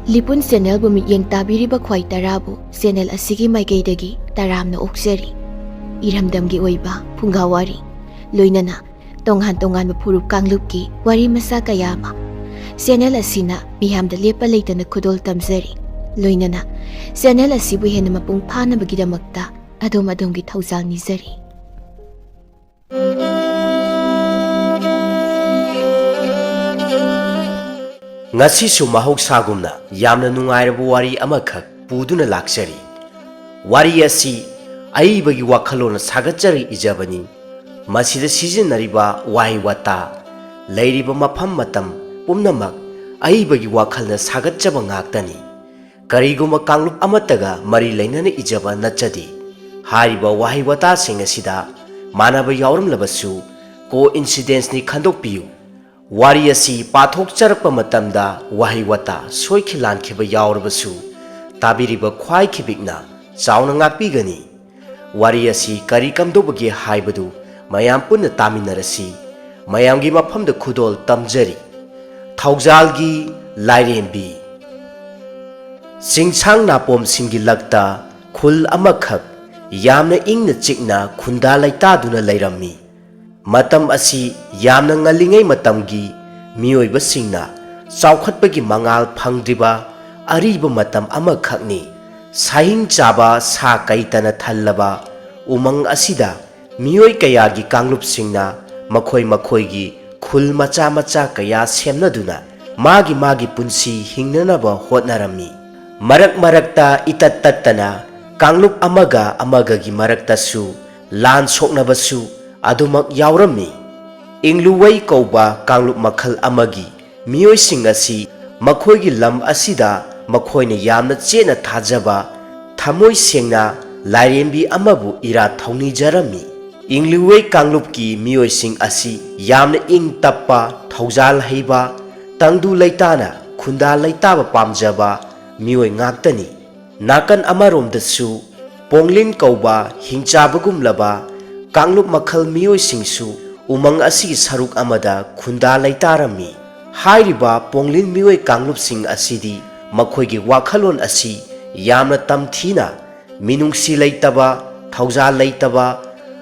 ꯂꯤꯄꯨꯟ ꯆꯦꯅꯦꯜꯕꯨ ꯃꯤꯠꯌꯦꯡ ꯇꯥꯕꯤꯔꯤꯕ ꯈ꯭ꯋꯥꯏ ꯇꯔꯥꯕꯨ ꯆꯦꯅꯦꯜ ꯑꯁꯤꯒꯤ ꯃꯥꯏꯀꯩꯗꯒꯤ ꯇꯔꯥꯝꯅ ꯑꯣꯛꯆꯔꯤ꯫ ꯏꯔꯝꯗꯝꯒꯤ ꯑꯣꯏꯕ ꯐꯨꯡꯒꯥꯋꯥꯔꯤ ꯂꯣꯏꯅꯅ ꯇꯣꯉꯥꯟ ꯇꯣꯉꯥꯟꯕ ꯐꯨꯔꯨꯞ ꯀꯥꯡꯂꯨꯞꯀꯤ ꯋꯥꯔꯤ ꯃꯆꯥ ꯀꯌꯥ ꯑꯃ ꯆꯦꯅꯦꯜ ꯑꯁꯤꯅ ꯃꯤꯌꯥꯝꯗ ꯂꯦꯞꯄ ꯂꯩꯇꯅ ꯈꯨꯗꯣꯜ ꯇꯝꯖꯔꯤ꯫ ꯂꯣꯏꯅꯅ ꯆꯦꯅꯦꯜ ꯑꯁꯤꯕꯨ ꯍꯦꯟꯅ ꯃꯄꯨꯡ ꯐꯥꯅꯕꯒꯤꯗꯃꯛꯇ ꯑꯗꯣꯝꯒꯤ ꯊꯧꯖꯥꯜ ꯅꯤꯖꯔꯤ꯫ ꯉꯁꯤꯁꯨ ꯃꯍꯧꯁꯥꯒꯨꯝꯅ ꯌꯥꯝꯅ ꯅꯨꯡꯉꯥꯏꯔꯕ ꯋꯥꯔꯤ ꯑꯃꯈꯛ ꯄꯨꯗꯨꯅ ꯂꯥꯛꯆꯔꯤ꯫ ꯋꯥꯔꯤ ꯑꯁꯤ ꯑꯏꯕꯒꯤ ꯋꯥꯈꯜꯂꯣꯟꯅ ꯁꯥꯒꯠꯆꯔꯤ ꯏꯖꯕꯅꯤ꯫ ꯃꯁꯤꯗ ꯁꯤꯖꯤꯟꯅꯔꯤꯕ ꯋꯥꯍꯩ ꯋꯥꯇꯥ, ꯂꯩꯔꯤꯕ ꯃꯐꯝ ꯃꯇꯝ ꯄꯨꯝꯅꯃꯛ ꯑꯏꯕꯒꯤ ꯋꯥꯈꯜꯅ ꯁꯥꯒꯠꯆꯕ ꯉꯥꯛꯇꯅꯤ꯫ ꯀꯔꯤꯒꯨꯝꯕ ꯀꯥꯡꯂꯨꯞ ꯑꯃꯠꯇꯒ ꯃꯔꯤ ꯂꯩꯅꯅ ꯏꯖꯕ ꯅꯠꯆꯗꯦ꯫ ꯍꯥꯏꯔꯤꯕ ꯋꯥꯍꯩ ꯋꯥꯇꯥꯁꯤꯡ ꯑꯁꯤꯗ ꯃꯥꯟꯅꯕ ꯌꯥꯎꯔꯝꯂꯕꯁꯨ ꯀꯣꯏꯟꯁꯤꯗꯦꯟꯁꯅꯤ ꯈꯟꯗꯣꯛꯄꯤꯌꯨ꯫ ꯋꯥꯔꯤ ꯑꯁꯤ ꯄꯥꯊꯣꯛꯆꯔꯛꯄ ꯃꯇꯝꯗ ꯋꯥꯍꯩ ꯋꯥꯇꯥ ꯁꯣꯏꯈꯤ ꯂꯥꯟꯈꯤꯕ ꯌꯥꯎꯔꯕꯁꯨ ꯇꯥꯕꯤꯔꯤꯕ ꯈ꯭ꯋꯥꯏ ꯈꯤꯕꯤꯛꯅ ꯆꯥꯎꯅ ꯉꯥꯛꯄꯤꯒꯅꯤ꯫ ꯋꯥꯔꯤ ꯑꯁꯤ ꯀꯔꯤ ꯀꯝꯗꯧꯕꯒꯦ ꯍꯥꯏꯕꯗꯨ ꯃꯌꯥꯝ ꯄꯨꯟꯅ ꯇꯥꯃꯤꯟꯅꯔꯁꯤ꯫ ꯃꯌꯥꯝꯒꯤ ꯃꯐꯝꯗ ꯈꯨꯗꯣꯜ ꯇꯝꯖꯔꯤ꯫ ꯊꯧꯖꯥꯜꯒꯤ ꯂꯥꯏꯔꯦꯝꯕꯤ꯫ ꯆꯤꯡꯁꯥꯡ ꯅꯥꯄꯣꯝꯁꯤꯡꯒꯤ ꯂꯛꯇ ꯈꯨꯜ ꯑꯃꯈꯛ ꯌꯥꯝꯅ ꯏꯪꯅ ꯆꯤꯛꯅ ꯈꯨꯟꯗꯥ ꯂꯩꯇꯥꯗꯨꯅ ꯂꯩꯔꯝꯃꯤ꯫ ꯃꯇꯝ ꯑꯁꯤ ꯌꯥꯝꯅ ꯉꯜꯂꯤꯉꯩ ꯃꯇꯝꯒꯤ ꯃꯤꯑꯣꯏꯕꯁꯤꯡꯅ ꯆꯥꯎꯈꯠꯄꯒꯤ ꯃꯉꯥꯜ ꯐꯪꯗ꯭ꯔꯤꯕ ꯑꯔꯤꯕ ꯃꯇꯝ ꯑꯃꯈꯛꯅꯤ꯫ ꯁꯥꯍꯤꯡ ꯆꯥꯕ ꯁꯥ ꯀꯩꯇꯅ ꯊꯜꯂꯕ ꯎꯃꯪ ꯑꯁꯤꯗ ꯃꯤꯑꯣꯏ ꯀꯌꯥꯒꯤ ꯀꯥꯡꯂꯨꯞꯁꯤꯡꯅ ꯃꯈꯣꯏ ꯃꯈꯣꯏꯒꯤ ꯈꯨꯜ ꯃꯆꯥ ꯃꯆꯥ ꯀꯌꯥ ꯁꯦꯝꯅꯗꯨꯅ ꯃꯥꯒꯤ ꯄꯨꯟꯁꯤ ꯍꯤꯡꯅꯅꯕ ꯍꯣꯠꯅꯔꯝꯃꯤ꯫ ꯃꯔꯛ ꯃꯔꯛꯇ ꯏꯇꯠ ꯇꯠꯇꯅ ꯀꯥꯡꯂꯨꯞ ꯑꯃꯒ ꯑꯃꯒꯒꯤ ꯃꯔꯛꯇꯁꯨ ꯂꯥꯟ ꯁꯣꯛꯅꯕꯁꯨ ꯑꯗꯨꯃꯛ ꯌꯥꯎꯔꯝꯃꯤ꯫ ꯏꯪꯂꯨꯋꯩ ꯀꯧꯕ ꯀꯥꯡꯂꯨꯞ ꯃꯈꯜ ꯑꯃꯒꯤ ꯃꯤꯑꯣꯏꯁꯤꯡ ꯑꯁꯤ ꯃꯈꯣꯏꯒꯤ ꯂꯝ ꯑꯁꯤꯗ ꯃꯈꯣꯏꯅ ꯌꯥꯝꯅ ꯆꯦꯠꯅ ꯊꯥꯖꯕ ꯊꯃꯣꯏ ꯁꯦꯡꯅ ꯂꯥꯏꯔꯦꯝꯕꯤ ꯑꯃꯕꯨ ꯏꯔꯥꯠ ꯊꯧꯅꯤꯖꯔꯝꯃꯤ꯫ ꯏꯪꯂꯨꯋꯩ ꯀꯥꯡꯂꯨꯞꯀꯤ ꯃꯤꯑꯣꯏꯁꯤꯡ ꯑꯁꯤ ꯌꯥꯝꯅ ꯏꯪ ꯇꯞꯄ, ꯊꯧꯖꯥꯜ ꯍꯩꯕ, ꯇꯪꯗꯨ ꯂꯩꯇꯥꯅ ꯈꯨꯟꯗꯥ ꯂꯩꯇꯥꯕ ꯄꯥꯝꯖꯕ ꯃꯤꯑꯣꯏ ꯉꯥꯛꯇꯅꯤ꯫ ꯅꯥꯀꯟ ꯑꯃꯔꯣꯝꯗꯁꯨ ꯄꯣꯡꯂꯤꯟ ꯀꯧꯕ ꯍꯤꯡꯆꯥꯕꯒꯨꯝꯂꯕ ꯀꯥꯡꯂꯨꯞ ꯃꯈꯜ ꯃꯤꯑꯣꯏꯁꯤꯡꯁꯨ ꯎꯃꯪ ꯑꯁꯤꯒꯤ ꯁꯔꯨꯛ ꯑꯃꯗ ꯈꯨꯟꯗꯥ ꯂꯩꯇꯥꯔꯝꯃꯤ꯫ ꯍꯥꯏꯔꯤꯕ ꯄꯣꯡꯂꯤꯟ ꯃꯤꯑꯣꯏ ꯀꯥꯡꯂꯨꯞꯁꯤꯡ ꯑꯁꯤꯗꯤ ꯃꯈꯣꯏꯒꯤ ꯋꯥꯈꯜꯂꯣꯟ ꯑꯁꯤ ꯌꯥꯝꯅ ꯇꯝꯊꯤꯅ ꯃꯤꯅꯨꯡꯁꯤ ꯂꯩꯇꯕ, ꯊꯧꯖꯥꯜ ꯂꯩꯇꯕ,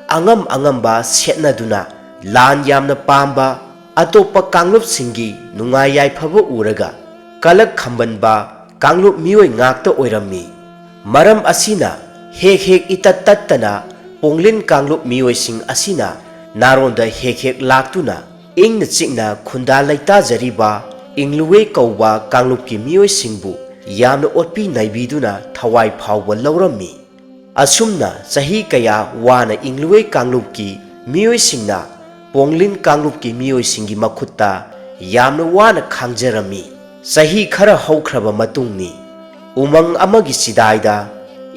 ꯑꯉꯝꯕ ꯁꯦꯠꯅꯗꯨꯅ ꯂꯥꯟ ꯌꯥꯝꯅ ꯄꯥꯝꯕ, ꯑꯇꯣꯞꯄ ꯀꯥꯡꯂꯨꯞꯁꯤꯡꯒꯤ ꯅꯨꯡꯉꯥꯏ ꯌꯥꯏꯐꯕ ꯎꯔꯒ ꯀꯂꯛ ꯈꯝꯕꯟꯕ ꯀꯥꯡꯂꯨꯞ ꯃꯤꯑꯣꯏ ꯉꯥꯛꯇ ꯑꯣꯏꯔꯝꯃꯤ꯫ ꯃꯔꯝ ꯑꯁꯤꯅ ꯍꯦꯛ ꯏꯇꯠ ꯇꯠꯇꯅ ꯄꯣꯡꯂꯤꯟ ꯀꯥꯡꯂꯨꯞ ꯃꯤꯑꯣꯏꯁꯤꯡ ꯑꯁꯤꯅ ꯅꯥꯔꯣꯟꯗ ꯍꯦꯛ ꯂꯥꯛꯇꯨꯅ ꯏꯪꯅ ꯆꯤꯛꯅ ꯈꯨꯟꯗꯥ ꯂꯩꯇꯥꯖꯔꯤꯕ ꯏꯪꯂꯨꯋꯩ ꯀꯧꯕ ꯀꯥꯡꯂꯨꯞꯀꯤ ꯃꯤꯑꯣꯏꯁꯤꯡꯕꯨ ꯌꯥꯝꯅ ꯑꯣꯠꯄꯤ ꯅꯩꯕꯤꯗꯨꯅ ꯊꯋꯥꯏ ꯐꯥꯎꯕ ꯂꯧꯔꯝꯃꯤ꯫ ꯑꯁꯨꯝꯅ ꯆꯍꯤ ꯀꯌꯥ ꯋꯥꯅ ꯏꯪꯂꯨꯋꯩ ꯀꯥꯡꯂꯨꯞꯀꯤ ꯃꯤꯑꯣꯏꯁꯤꯡꯅ ꯄꯣꯡꯂꯤꯟ ꯀꯥꯡꯂꯨꯞꯀꯤ ꯃꯤꯑꯣꯏꯁꯤꯡꯒꯤ ꯃꯈꯨꯠꯇ ꯌꯥꯝꯅ ꯋꯥꯅ ꯈꯥꯡꯖꯔꯝꯃꯤ꯫ ꯆꯍꯤ ꯈꯔ ꯍꯧꯈ꯭ꯔꯕ ꯃꯇꯨꯡꯅꯤ ꯎꯃꯪ ꯑꯃꯒꯤ ꯆꯤꯗꯥꯏꯗ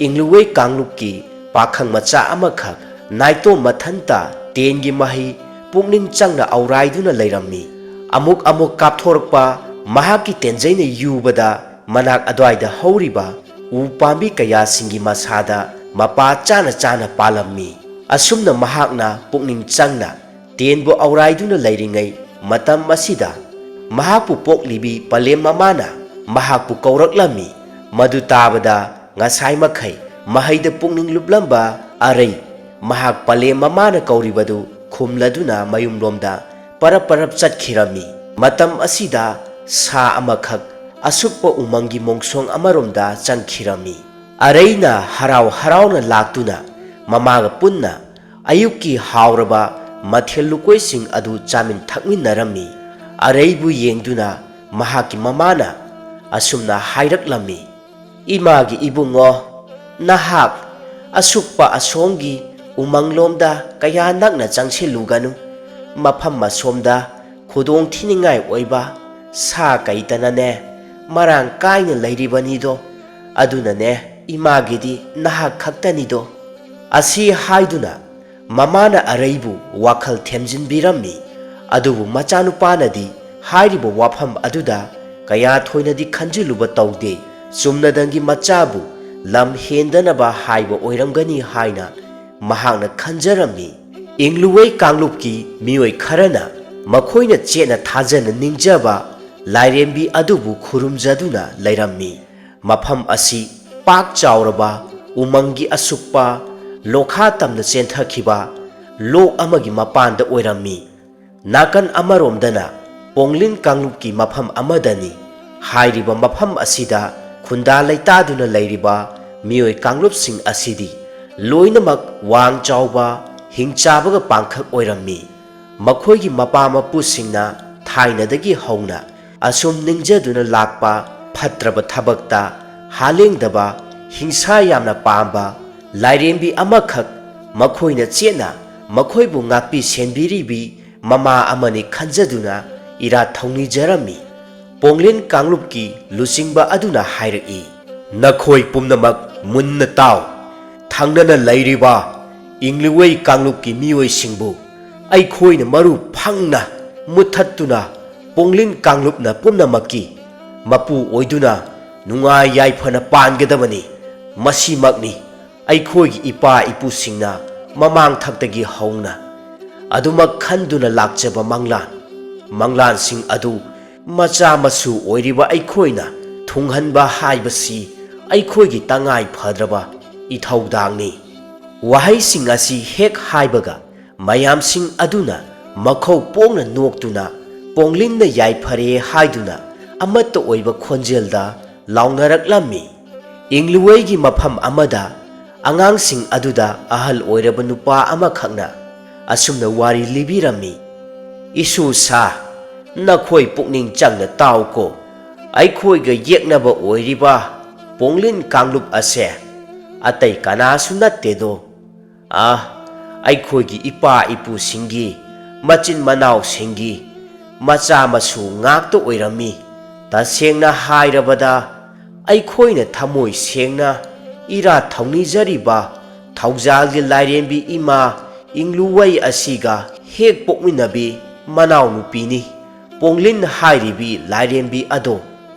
ꯏꯪꯂꯨꯋꯩ ꯀꯥꯡꯂꯨꯞꯀꯤ ꯄꯥꯈꯪ ꯃꯆꯥ ꯑꯃꯈꯛ ꯅꯥꯏꯇꯣꯝ ꯃꯊꯟꯇ ꯇꯦꯟꯒꯤ ꯃꯍꯩ ꯄꯨꯛꯅꯤꯡ ꯆꯪꯅ ꯑꯧꯔꯥꯏꯗꯨꯅ ꯂꯩꯔꯝꯃꯤ꯫ ꯑꯃꯨꯛ ꯀꯥꯞꯊꯣꯔꯛꯄ ꯃꯍꯥꯛꯀꯤ ꯇꯦꯟꯖꯩꯅ ꯌꯨꯕꯗ ꯃꯅꯥꯛ ꯑꯗꯨꯋꯥꯏꯗ ꯍꯧꯔꯤꯕ ꯎ ꯄꯥꯝꯕꯤ ꯀꯌꯥꯁꯤꯡꯒꯤ ꯃꯁꯥꯗ ꯃꯄꯥ ꯆꯥꯅ ꯄꯥꯜꯂꯝꯃꯤ꯫ ꯑꯁꯨꯝꯅ ꯃꯍꯥꯛꯅ ꯄꯨꯛꯅꯤꯡ ꯆꯪꯅ ꯇꯦꯟꯕꯨ ꯑꯧꯔꯥꯏꯗꯨꯅ ꯂꯩꯔꯤꯉꯩ ꯃꯇꯝ ꯑꯁꯤꯗ ꯃꯍꯥꯛꯄꯨ ꯄꯣꯛꯂꯤꯕꯤ ꯄꯂꯦꯝ ꯃꯃꯥꯅ ꯃꯍꯥꯛꯄꯨ ꯀꯧꯔꯛꯂꯝꯃꯤ꯫ ꯃꯗꯨ ꯇꯥꯕꯗ ꯉꯁꯥꯏ ꯃꯈꯩ ꯃꯍꯩꯗ ꯄꯨꯛꯅꯤꯡ ꯂꯨꯞꯂꯝꯕ ꯑꯔꯩ ꯃꯍꯥꯛ ꯄꯂꯦꯝ ꯃꯃꯥꯅ ꯀꯧꯔꯤꯕꯗꯨ ꯈꯨꯝꯂꯗꯨꯅ ꯃꯌꯨꯝꯂꯣꯝꯗ ꯄꯔꯞ ꯆꯠꯈꯤꯔꯝꯃꯤ꯫ ꯃꯇꯝ ꯑꯁꯤꯗ ꯁꯥ ꯑꯃꯈꯛ ꯑꯁꯨꯛꯄ ꯎꯃꯪꯒꯤ ꯃꯣꯡꯁꯣꯡ ꯑꯃꯔꯣꯝꯗ ꯆꯪꯈꯤꯔꯝꯃꯤ꯫ ꯑꯔꯩꯅ ꯍꯔꯥꯎꯅ ꯂꯥꯛꯇꯨꯅ ꯃꯃꯥꯒ ꯄꯨꯟꯅ ꯑꯌꯨꯛꯀꯤ ꯍꯥꯎꯔꯕ ꯃꯊꯦꯜ ꯂꯨꯀꯣꯏꯁꯤꯡ ꯑꯗꯨ ꯆꯥꯃꯤꯟ ꯊꯛꯃꯤꯟꯅꯔꯝꯃꯤ꯫ ꯑꯔꯩꯕꯨ ꯌꯦꯡꯗꯨꯅ ꯃꯍꯥꯛꯀꯤ ꯃꯃꯥꯅ ꯑꯁꯨꯝꯅ ꯍꯥꯏꯔꯛꯂꯝꯃꯤ, "ꯏꯃꯥꯒꯤ ꯏꯕꯨꯡꯉꯣ, ꯅꯍꯥꯛ ꯑꯁꯨꯛꯄ ꯑꯁꯣꯝꯒꯤ ꯎꯃꯪꯂꯣꯝꯗ ꯀꯌꯥ ꯅꯛꯅ ꯆꯪꯁꯤꯜꯂꯨꯒꯅꯨ꯫ ꯃꯐꯝ ꯑꯁꯣꯝꯗ ꯈꯨꯗꯣꯡꯊꯤꯅꯤꯡꯉꯥꯏ ꯑꯣꯏꯕ ꯁꯥ ꯀꯩꯇꯅꯅꯦ ꯃꯔꯥꯡ ꯀꯥꯏꯅ ꯂꯩꯔꯤꯕꯅꯤꯗꯣ꯫ ꯑꯗꯨꯅꯅꯦ ꯏꯃꯥꯒꯤꯗꯤ ꯅꯍꯥꯛ ꯈꯛꯇꯅꯤꯗꯣ"꯫ ꯑꯁꯤ ꯍꯥꯏꯗꯨꯅ ꯃꯃꯥꯅ ꯑꯔꯩꯕꯨ ꯋꯥꯈꯜ ꯊꯦꯝꯖꯤꯟꯕꯤꯔꯝꯃꯤ꯫ ꯑꯗꯨꯕꯨ ꯃꯆꯥꯅꯨꯄꯥꯅꯗꯤ ꯍꯥꯏꯔꯤꯕ ꯋꯥꯐꯝ ꯑꯗꯨꯗ ꯀꯌꯥ ꯊꯣꯏꯅꯗꯤ ꯈꯟꯖꯤꯜꯂꯨꯕ ꯇꯧꯗꯦ꯫ ꯆꯨꯝꯅꯗꯪꯒꯤ ꯃꯆꯥꯕꯨ ꯂꯝ ꯍꯦꯟꯗꯅꯕ ꯍꯥꯏꯕ ꯑꯣꯏꯔꯝꯒꯅꯤ ꯍꯥꯏꯅ ꯃꯍꯥꯛꯅ ꯈꯟꯖꯔꯝꯃꯤ꯫ ꯏꯪꯂꯨꯋꯩ ꯀꯥꯡꯂꯨꯞꯀꯤ ꯃꯤꯑꯣꯏ ꯈꯔꯅ ꯃꯈꯣꯏꯅ ꯆꯦꯠꯅ ꯊꯥꯖꯅ ꯅꯤꯡꯖꯕ ꯂꯥꯏꯔꯦꯝꯕꯤ ꯑꯗꯨꯕꯨ ꯈꯨꯔꯨꯝꯖꯗꯨꯅ ꯂꯩꯔꯝꯃꯤ꯫ ꯃꯐꯝ ꯑꯁꯤ ꯄꯥꯛ ꯆꯥꯎꯔꯕ ꯎꯃꯪꯒꯤ ꯑꯁꯨꯛꯄ ꯂꯣꯈꯥ ꯇꯝꯅ ꯆꯦꯟꯊꯈꯤꯕ ꯂꯣꯛ ꯑꯃꯒꯤ ꯃꯄꯥꯟꯗ ꯑꯣꯏꯔꯝꯃꯤ꯫ ꯅꯥꯀꯟ ꯑꯃꯔꯣꯝꯗꯅ ꯄꯣꯡꯂꯤꯟ ꯀꯥꯡꯂꯨꯞꯀꯤ ꯃꯐꯝ ꯑꯃꯗꯅꯤ꯫ ꯍꯥꯏꯔꯤꯕ ꯃꯐꯝ ꯑꯁꯤꯗ ꯈꯨꯟꯗꯥ ꯂꯩꯇꯥꯗꯨꯅ ꯂꯩꯔꯤꯕ ꯃꯤꯑꯣꯏ ꯀꯥꯡꯂꯨꯞꯁꯤꯡ ꯑꯁꯤꯗꯤ ꯂꯣꯏꯅꯃꯛ ꯋꯥꯡ ꯆꯥꯎꯕ ꯍꯤꯡꯆꯥꯕꯒ ꯄꯥꯡꯈꯛ ꯑꯣꯏꯔꯝꯃꯤ꯫ ꯃꯈꯣꯏꯒꯤ ꯃꯄꯥ ꯃꯄꯨꯁꯤꯡꯅ ꯊꯥꯏꯅꯗꯒꯤ ꯍꯧꯅ ꯑꯁꯨꯝ ꯅꯤꯡꯖꯗꯨꯅ ꯂꯥꯛꯄ ꯐꯠꯇ꯭ꯔꯕ ꯊꯕꯛꯇ ꯍꯥꯂꯦꯡꯗꯕ ꯍꯤꯡꯁꯥ ꯌꯥꯝꯅ ꯄꯥꯝꯕ ꯂꯥꯏꯔꯦꯝꯕꯤ ꯑꯃꯈꯛ ꯃꯈꯣꯏꯅ ꯆꯦꯠꯅ ꯃꯈꯣꯏꯕꯨ ꯉꯥꯛꯄꯤ ꯁꯦꯟꯕꯤꯔꯤꯕꯤ ꯃꯃꯥ ꯑꯃꯅꯤ ꯈꯟꯖꯗꯨꯅ ꯏꯔꯥꯠ ꯊꯧꯅꯤꯖꯔꯝꯃꯤ꯫ ꯄꯣꯡꯂꯤꯟ ꯀꯥꯡꯂꯨꯞꯀꯤ ꯂꯨꯆꯤꯡꯕ ꯑꯗꯨꯅ ꯍꯥꯏꯔꯛꯏ, "ꯅꯈꯣꯏ ꯄꯨꯝꯅꯃꯛ ꯃꯨꯟꯅ ꯇꯥꯎ꯫ ꯊꯪꯅꯅ ꯂꯩꯔꯤꯕ ꯏꯪꯂꯨꯋꯩ ꯀꯥꯡꯂꯨꯞꯀꯤ ꯃꯤꯑꯣꯏꯁꯤꯡꯕꯨ ꯑꯩꯈꯣꯏꯅ ꯃꯔꯨ ꯐꯪꯅ ꯃꯨꯠꯊꯠꯇꯨꯅ ꯄꯣꯡꯂꯤꯟ ꯀꯥꯡꯂꯨꯞꯅ ꯄꯨꯝꯅꯃꯛꯀꯤ ꯃꯄꯨ ꯑꯣꯏꯗꯨꯅ ꯅꯨꯡꯉꯥꯏ ꯌꯥꯏꯐꯅ ꯄꯥꯟꯒꯗꯕꯅꯤ꯫ ꯃꯁꯤꯃꯛꯅꯤ ꯑꯩꯈꯣꯏꯒꯤ ꯏꯄꯥ ꯏꯄꯨꯁꯤꯡꯅ ꯃꯃꯥꯡꯊꯛꯇꯒꯤ ꯍꯧꯅ ꯑꯗꯨꯃꯛ ꯈꯟꯗꯨꯅ ꯂꯥꯛꯆꯕ ꯃꯪꯂꯥꯟꯁꯤꯡ ꯑꯗꯨ ꯃꯆꯥ ꯃꯁꯨ ꯑꯣꯏꯔꯤꯕ ꯑꯩꯈꯣꯏꯅ ꯊꯨꯡꯍꯟꯕ ꯍꯥꯏꯕꯁꯤ ꯑꯩꯈꯣꯏꯒꯤ ꯇꯉꯥꯏ ꯐꯗ꯭ꯔꯕ ꯏꯊꯧꯗꯥꯡꯅꯤ"꯫ ꯋꯥꯍꯩꯁꯤꯡ ꯑꯁꯤ ꯍꯦꯛ ꯍꯥꯏꯕꯒ ꯃꯌꯥꯝꯁꯤꯡ ꯑꯗꯨꯅ ꯃꯈꯧ ꯄꯣꯡꯅ ꯅꯣꯛꯇꯨꯅ ꯄꯣꯡꯂꯤꯟꯅ ꯌꯥꯏꯐꯔꯦ ꯍꯥꯏꯗꯨꯅ ꯑꯃꯠꯇ ꯑꯣꯏꯕ ꯈꯣꯟꯖꯦꯜꯗ ꯂꯥꯎꯅꯔꯛꯂꯝꯃꯤ꯫ ꯏꯪꯂꯨꯋꯩꯒꯤ ꯃꯐꯝ ꯑꯃꯗ ꯑꯉꯥꯡꯁꯤꯡ ꯑꯗꯨꯗ ꯑꯍꯜ ꯑꯣꯏꯔꯕ ꯅꯨꯄꯥ ꯑꯃꯈꯛꯅ ꯑꯁꯨꯝꯅ ꯋꯥꯔꯤ ꯂꯤꯕꯤꯔꯝꯃꯤ, "ꯏꯁꯨꯁꯥ, ꯅꯈꯣꯏ ꯄꯨꯛꯅꯤꯡ ꯆꯪꯅ ꯇꯥꯎꯀꯣ꯫ ꯑꯩꯈꯣꯏꯒ ꯌꯦꯛꯅꯕ ꯑꯣꯏꯔꯤꯕ ꯄꯣꯡꯂꯤꯟ ꯀꯥꯡꯂꯨꯞ ꯑꯁꯦ ꯑꯇꯩ ꯀꯅꯥꯁꯨ ꯅꯠꯇꯦꯗꯣ꯫ ꯑꯩꯈꯣꯏꯒꯤ ꯏꯄꯥ ꯏꯄꯨꯁꯤꯡꯒꯤ ꯃꯆꯤꯟ ꯃꯅꯥꯎꯁꯤꯡꯒꯤ ꯃꯆꯥ ꯃꯁꯨ ꯉꯥꯛꯇ ꯑꯣꯏꯔꯝꯃꯤ꯫ ꯇꯁꯦꯡꯅ ꯍꯥꯏꯔꯕꯗ ꯑꯩꯈꯣꯏꯅ ꯊꯃꯣꯏ ꯁꯦꯡꯅ ꯏꯔꯥꯠ ꯊꯧꯅꯤꯖꯔꯤꯕ ꯊꯧꯖꯥꯜꯒꯤ ꯂꯥꯏꯔꯦꯝꯕꯤ ꯏꯃꯥ ꯏꯪꯂꯨꯋꯩ ꯑꯁꯤꯒ ꯍꯦꯛ ꯄꯣꯛꯃꯤꯟꯅꯕꯤ ꯃꯅꯥꯎꯅꯨꯄꯤꯅꯤ ꯄꯣꯡꯂꯤꯟ ꯍꯥꯏꯔꯤꯕꯤ ꯂꯥꯏꯔꯦꯝꯕꯤ ꯑꯗꯣ"꯫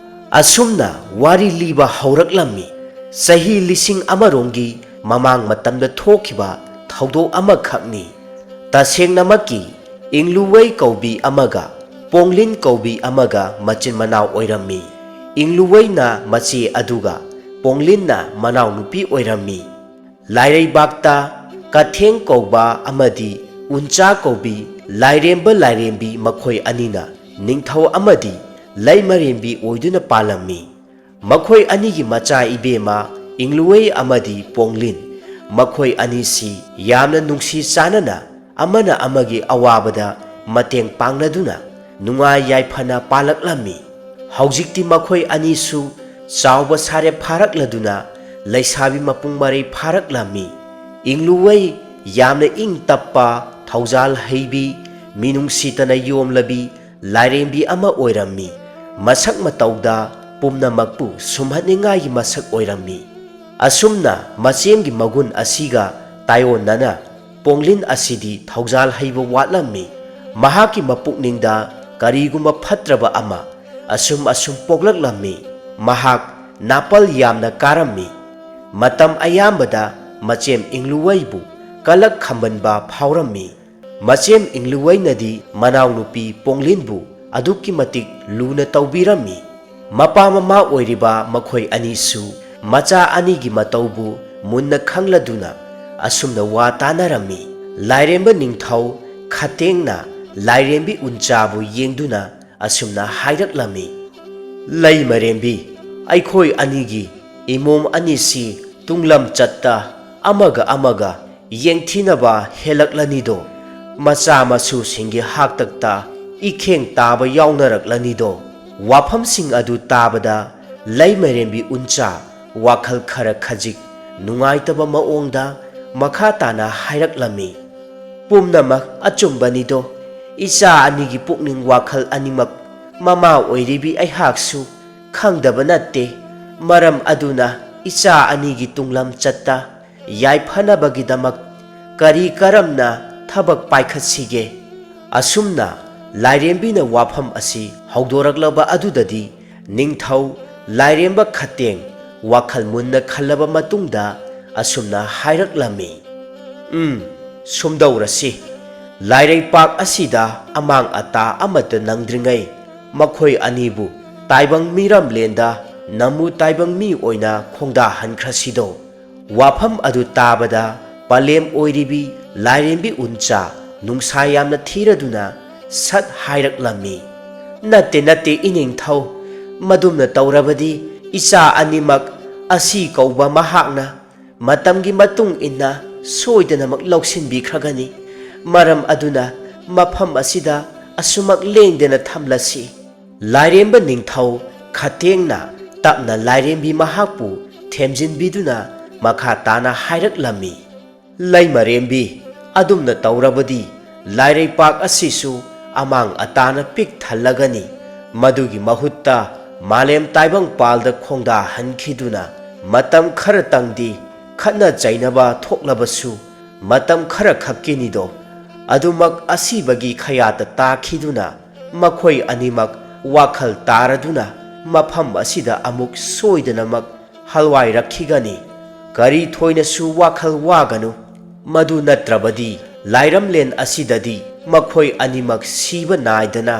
ꯑꯁꯨꯝꯅ ꯋꯥꯔꯤ ꯂꯤꯕ ꯍꯧꯔꯛꯂꯝꯃꯤ꯫ ꯆꯍꯤ 1000ꯔꯣꯝꯒꯤ ꯃꯃꯥꯡ ꯃꯇꯝꯗ ꯊꯣꯛꯈꯤꯕ ꯊꯧꯗꯣꯛ ꯑꯃꯈꯛꯅꯤ꯫ ꯇꯁꯦꯡꯅꯃꯛꯀꯤ ꯏꯪꯂꯨꯋꯩ ꯀꯧꯕꯤ ꯑꯃꯒ ꯄꯣꯡꯂꯤꯟ ꯀꯧꯕꯤ ꯑꯃꯒ ꯃꯆꯤꯟ ꯃꯅꯥꯎ ꯑꯣꯏꯔꯝꯃꯤ꯫ ꯏꯪꯂꯨꯋꯩꯅ ꯃꯆꯦ ꯑꯗꯨꯒ ꯄꯣꯡꯂꯤꯟꯅ ꯃꯅꯥꯎꯅꯨꯄꯤ ꯑꯣꯏꯔꯝꯃꯤ꯫ ꯂꯥꯏꯔꯩꯕꯥꯛꯇ ꯀꯊꯦꯡ ꯀꯧꯕ ꯑꯃꯗꯤ ꯎꯟꯆꯥ ꯀꯧꯕꯤ ꯂꯥꯏꯔꯦꯝꯕ ꯂꯥꯏꯔꯦꯝꯕꯤ ꯃꯈꯣꯏ ꯑꯅꯤꯅ ꯅꯤꯡꯊꯧ ꯑꯃꯗꯤ ꯂꯩꯃꯔꯦꯝꯕꯤ ꯑꯣꯏꯗꯨꯅ ꯄꯥꯜꯂꯝꯃꯤ꯫ ꯃꯈꯣꯏ ꯑꯅꯤꯒꯤ ꯃꯆꯥ ꯏꯕꯦꯝꯃ ꯏꯪꯂꯨꯋꯩ ꯑꯃꯗꯤ ꯄꯣꯡꯂꯤꯟ, ꯃꯈꯣꯏ ꯑꯅꯤꯁꯤ ꯌꯥꯝꯅ ꯅꯨꯡꯁꯤ ꯆꯥꯟꯅꯅ ꯑꯃꯅ ꯑꯃꯒꯤ ꯑꯋꯥꯕꯗ ꯃꯇꯦꯡ ꯄꯥꯡꯅꯗꯨꯅ ꯅꯨꯡꯉꯥꯏ ꯌꯥꯏꯐꯅ ꯄꯥꯜꯂꯛꯂꯝꯃꯤ꯫ ꯍꯧꯖꯤꯛꯇꯤ ꯃꯈꯣꯏ ꯑꯅꯤꯁꯨ ꯆꯥꯎꯕ ꯁꯥꯔꯦꯞ ꯐꯥꯔꯛꯂꯗꯨꯅ ꯂꯩꯁꯥꯕꯤ ꯃꯄꯨꯡ ꯃꯔꯩ ꯐꯥꯔꯛꯂꯝꯃꯤ꯫ ꯏꯪꯂꯨꯋꯩ ꯌꯥꯝꯅ ꯏꯪ ꯇꯞꯄ ꯊꯧꯖꯥꯜ ꯍꯩꯕꯤ ꯃꯤꯅꯨꯡꯁꯤꯇꯅ ꯌꯣꯝꯂꯕꯤ ꯂꯥꯏꯔꯦꯝꯕꯤ ꯑꯃ ꯑꯣꯏꯔꯝꯃꯤ꯫ ꯃꯁꯛ ꯃꯇꯧꯗ ꯄꯨꯝꯅꯃꯛꯄꯨ ꯁꯨꯝꯍꯠꯅꯤꯡꯉꯥꯏꯒꯤ ꯃꯁꯛ ꯑꯣꯏꯔꯝꯃꯤ꯫ ꯑꯁꯨꯝꯅ ꯃꯆꯦꯝꯒꯤ ꯃꯒꯨꯟ ꯑꯁꯤꯒ ꯇꯥꯏꯑꯣꯟꯅꯅ ꯄꯣꯡꯂꯤꯟ ꯑꯁꯤꯗꯤ ꯊꯧꯖꯥꯜ ꯍꯩꯕ ꯋꯥꯠꯂꯝꯃꯤ꯫ ꯃꯍꯥꯛꯀꯤ ꯃꯄꯨꯛꯅꯤꯡꯗ ꯀꯔꯤꯒꯨꯝꯕ ꯐꯠꯇ꯭ꯔꯕ ꯑꯃ ꯑꯁꯨꯝ ꯄꯣꯛꯂꯛꯂꯝꯃꯤ꯫ ꯃꯍꯥꯛ ꯅꯥꯄꯜ ꯌꯥꯝꯅ ꯀꯥꯔꯝꯃꯤ꯫ ꯃꯇꯝ ꯑꯌꯥꯝꯕꯗ ꯃꯆꯦꯝ ꯏꯪꯂꯨꯋꯩꯕꯨ ꯀꯂꯛ ꯈꯝꯕꯟꯕ ꯐꯥꯎꯔꯝꯃꯤ꯫ ꯃꯆꯦꯝ ꯏꯪꯂꯨꯋꯩꯅꯗꯤ ꯃꯅꯥꯎꯅꯨꯄꯤ ꯄꯣꯡꯂꯤꯟꯕꯨ ꯑꯗꯨꯛꯀꯤ ꯃꯇꯤꯛ ꯂꯨꯅ ꯇꯧꯕꯤꯔꯝꯃꯤ꯫ ꯃꯄꯥ ꯃꯃꯥ ꯑꯣꯏꯔꯤꯕ ꯃꯈꯣꯏ ꯑꯅꯤꯁꯨ ꯃꯆꯥ ꯑꯅꯤꯒꯤ ꯃꯇꯧꯕꯨ ꯃꯨꯟꯅ ꯈꯪꯂꯗꯨꯅ ꯑꯁꯨꯝꯅ ꯋꯥ ꯇꯥꯅꯔꯝꯃꯤ꯫ ꯂꯥꯏꯔꯦꯝꯕ ꯅꯤꯡꯊꯧ ꯈꯇꯦꯡꯅ ꯂꯥꯏꯔꯦꯝꯕꯤ ꯎꯟꯆꯥꯕꯨ ꯌꯦꯡꯗꯨꯅ ꯑꯁꯨꯝꯅ ꯍꯥꯏꯔꯛꯂꯝꯃꯤ, "ꯂꯩꯃꯔꯦꯝꯕꯤ, ꯑꯩꯈꯣꯏ ꯑꯅꯤꯒꯤ ꯏꯃꯣꯝ ꯑꯅꯤꯁꯤ ꯇꯨꯡꯂꯝꯆꯠꯇ ꯑꯃꯒ ꯌꯦꯡꯊꯤꯅꯕ ꯍꯦꯜꯂꯛꯂꯅꯤꯗꯣ꯫ ꯃꯆꯥ ꯃꯁꯨꯁꯤꯡꯒꯤ ꯍꯥꯛꯇꯛꯇ ꯏꯈꯦꯡ ꯇꯥꯕ ꯌꯥꯎꯅꯔꯛꯂꯅꯤꯗꯣ"꯫ ꯋꯥꯐꯝꯁꯤꯡ ꯑꯗꯨ ꯇꯥꯕꯗ ꯂꯩꯃꯔꯦꯝꯕꯤ ꯎꯟꯆꯥ ꯋꯥꯈꯜ ꯈꯔ ꯈꯖꯤꯛ ꯅꯨꯡꯉꯥꯏꯇꯕ ꯃꯑꯣꯡꯗ ꯃꯈꯥ ꯇꯥꯅ ꯍꯥꯏꯔꯛꯂꯝꯃꯤ, "ꯄꯨꯝꯅꯃꯛ ꯑꯆꯨꯝꯕꯅꯤꯗꯣ꯫ ꯏꯆꯥ ꯑꯅꯤꯒꯤ ꯄꯨꯛꯅꯤꯡ ꯋꯥꯈꯜ ꯑꯅꯤꯃꯛ ꯃꯃꯥ ꯑꯣꯏꯔꯤꯕꯤ ꯑꯩꯍꯥꯛꯁꯨ ꯈꯪꯗꯕ ꯅꯠꯇꯦ꯫ ꯃꯔꯝ ꯑꯗꯨꯅ ꯏꯆꯥ ꯑꯅꯤꯒꯤ ꯇꯨꯡꯂꯝꯆꯠꯇ ꯌꯥꯏꯐꯅꯕꯒꯤꯗꯃꯛ ꯀꯔꯤ ꯀꯔꯝꯅ ꯊꯕꯛ ꯄꯥꯏꯈꯠꯁꯤꯒꯦ"꯫ ꯑꯁꯨꯝꯅ ꯂꯥꯏꯔꯦꯝꯕꯤꯅ ꯋꯥꯐꯝ ꯑꯁꯤ ꯍꯧꯗꯣꯔꯛꯂꯕ ꯑꯗꯨꯗꯗꯤ ꯅꯤꯡꯊꯧ ꯂꯥꯏꯔꯦꯝꯕ ꯈꯇꯦꯡ ꯋꯥꯈꯜ ꯃꯨꯟꯅ ꯈꯜꯂꯕ ꯃꯇꯨꯡꯗ ꯑꯁꯨꯝꯅ ꯍꯥꯏꯔꯛꯂꯝꯃꯤ, "ꯁꯨꯝꯗꯧꯔꯁꯤ꯫ ꯂꯥꯏꯔꯩꯄꯥꯛ ꯑꯁꯤꯗ ꯑꯃꯥꯡ ꯑꯇꯥ ꯑꯃꯠꯇ ꯅꯪꯗ꯭ꯔꯤꯉꯩ ꯃꯈꯣꯏ ꯑꯅꯤꯕꯨ ꯇꯥꯏꯕꯪ ꯃꯤꯔꯝꯂꯦꯟꯗ ꯅꯃꯨ ꯇꯥꯏꯕꯪ ꯃꯤ ꯑꯣꯏꯅ ꯈꯣꯡꯗꯥꯍꯟꯈ꯭ꯔꯁꯤꯗꯣ꯫ ꯋꯥꯐꯝ ꯑꯗꯨ ꯇꯥꯕꯗ ꯄꯂꯦꯝ ꯑꯣꯏꯔꯤꯕꯤ ꯂꯥꯏꯔꯦꯝꯕꯤ ꯎꯟꯆꯥ ꯅꯨꯡꯁꯥ ꯌꯥꯝꯅ ꯊꯤꯔꯗꯨꯅ ꯁꯠ ꯍꯥꯏꯔꯛꯂꯝꯃꯤ, "ꯅꯠꯇꯦ ꯅꯠꯇꯦ ꯏꯅꯤꯡꯊꯧ, ꯃꯗꯨꯝꯅ ꯇꯧꯔꯕꯗꯤ ꯏꯆꯥ ꯑꯅꯤꯃꯛ ꯑꯁꯤ ꯀꯧꯕ ꯃꯍꯥꯛꯅ ꯃꯇꯝꯒꯤ ꯃꯇꯨꯡ ꯏꯟꯅ ꯁꯣꯏꯗꯅꯃꯛ ꯂꯧꯁꯤꯟꯕꯤꯈ꯭ꯔꯒꯅꯤ꯫ ꯃꯔꯝ ꯑꯗꯨꯅ ꯃꯐꯝ ꯑꯁꯤꯗ ꯑꯁꯨꯃꯛ ꯂꯦꯡꯗꯅ ꯊꯝꯂꯁꯤ"꯫ ꯂꯥꯏꯔꯦꯝꯕ ꯅꯤꯡꯊꯧ ꯈꯇꯦꯡꯅ ꯇꯞꯅ ꯂꯥꯏꯔꯦꯝꯕꯤ ꯃꯍꯥꯛꯄꯨ ꯊꯦꯝꯖꯤꯟꯕꯤꯗꯨꯅ ꯃꯈꯥ ꯇꯥꯅ ꯍꯥꯏꯔꯛꯂꯝꯃꯤ, "ꯂꯩꯃꯔꯦꯝꯕꯤ, ꯑꯗꯨꯝꯅ ꯇꯧꯔꯕꯗꯤ ꯂꯥꯏꯔꯩꯄꯥꯛ ꯑꯁꯤꯁꯨ ꯑꯃꯥꯡ ꯑꯇꯥꯅ ꯄꯤꯛ ꯊꯜꯂꯒꯅꯤ꯫ ꯃꯗꯨꯒꯤ ꯃꯍꯨꯠꯇ ꯃꯥꯂꯦꯝ ꯇꯥꯏꯕꯪꯄꯥꯜꯗ ꯈꯣꯡꯗꯥꯍꯟꯈꯤꯗꯨꯅ ꯃꯇꯝ ꯈꯔꯇꯪꯗꯤ ꯈꯠꯅ ꯆꯩꯅꯕ ꯊꯣꯛꯂꯕꯁꯨ ꯃꯇꯝ ꯈꯔ ꯈꯛꯀꯤꯅꯤꯗꯣ, ꯑꯗꯨꯃꯛ ꯑꯁꯤꯕꯒꯤ ꯈꯌꯥꯠꯇ ꯇꯥꯈꯤꯗꯨꯅ ꯃꯈꯣꯏ ꯑꯅꯤꯃꯛ ꯋꯥꯈꯜ ꯇꯥꯔꯗꯨꯅ ꯃꯐꯝ ꯑꯁꯤꯗ ꯑꯃꯨꯛ ꯁꯣꯏꯗꯅꯃꯛ ꯍꯜꯋꯥꯏꯔꯛꯈꯤꯒꯅꯤ꯫ ꯀꯔꯤ ꯊꯣꯏꯅꯁꯨ ꯋꯥꯈꯜ ꯋꯥꯒꯅꯨ, ꯃꯗꯨ ꯅꯠꯇ꯭ꯔꯕꯗꯤ ꯂꯥꯏꯔꯝꯂꯦꯟ ꯑꯁꯤꯗꯗꯤ ꯃꯈꯣꯏ ꯑꯅꯤꯃꯛ ꯁꯤꯕ ꯅꯥꯏꯗꯅ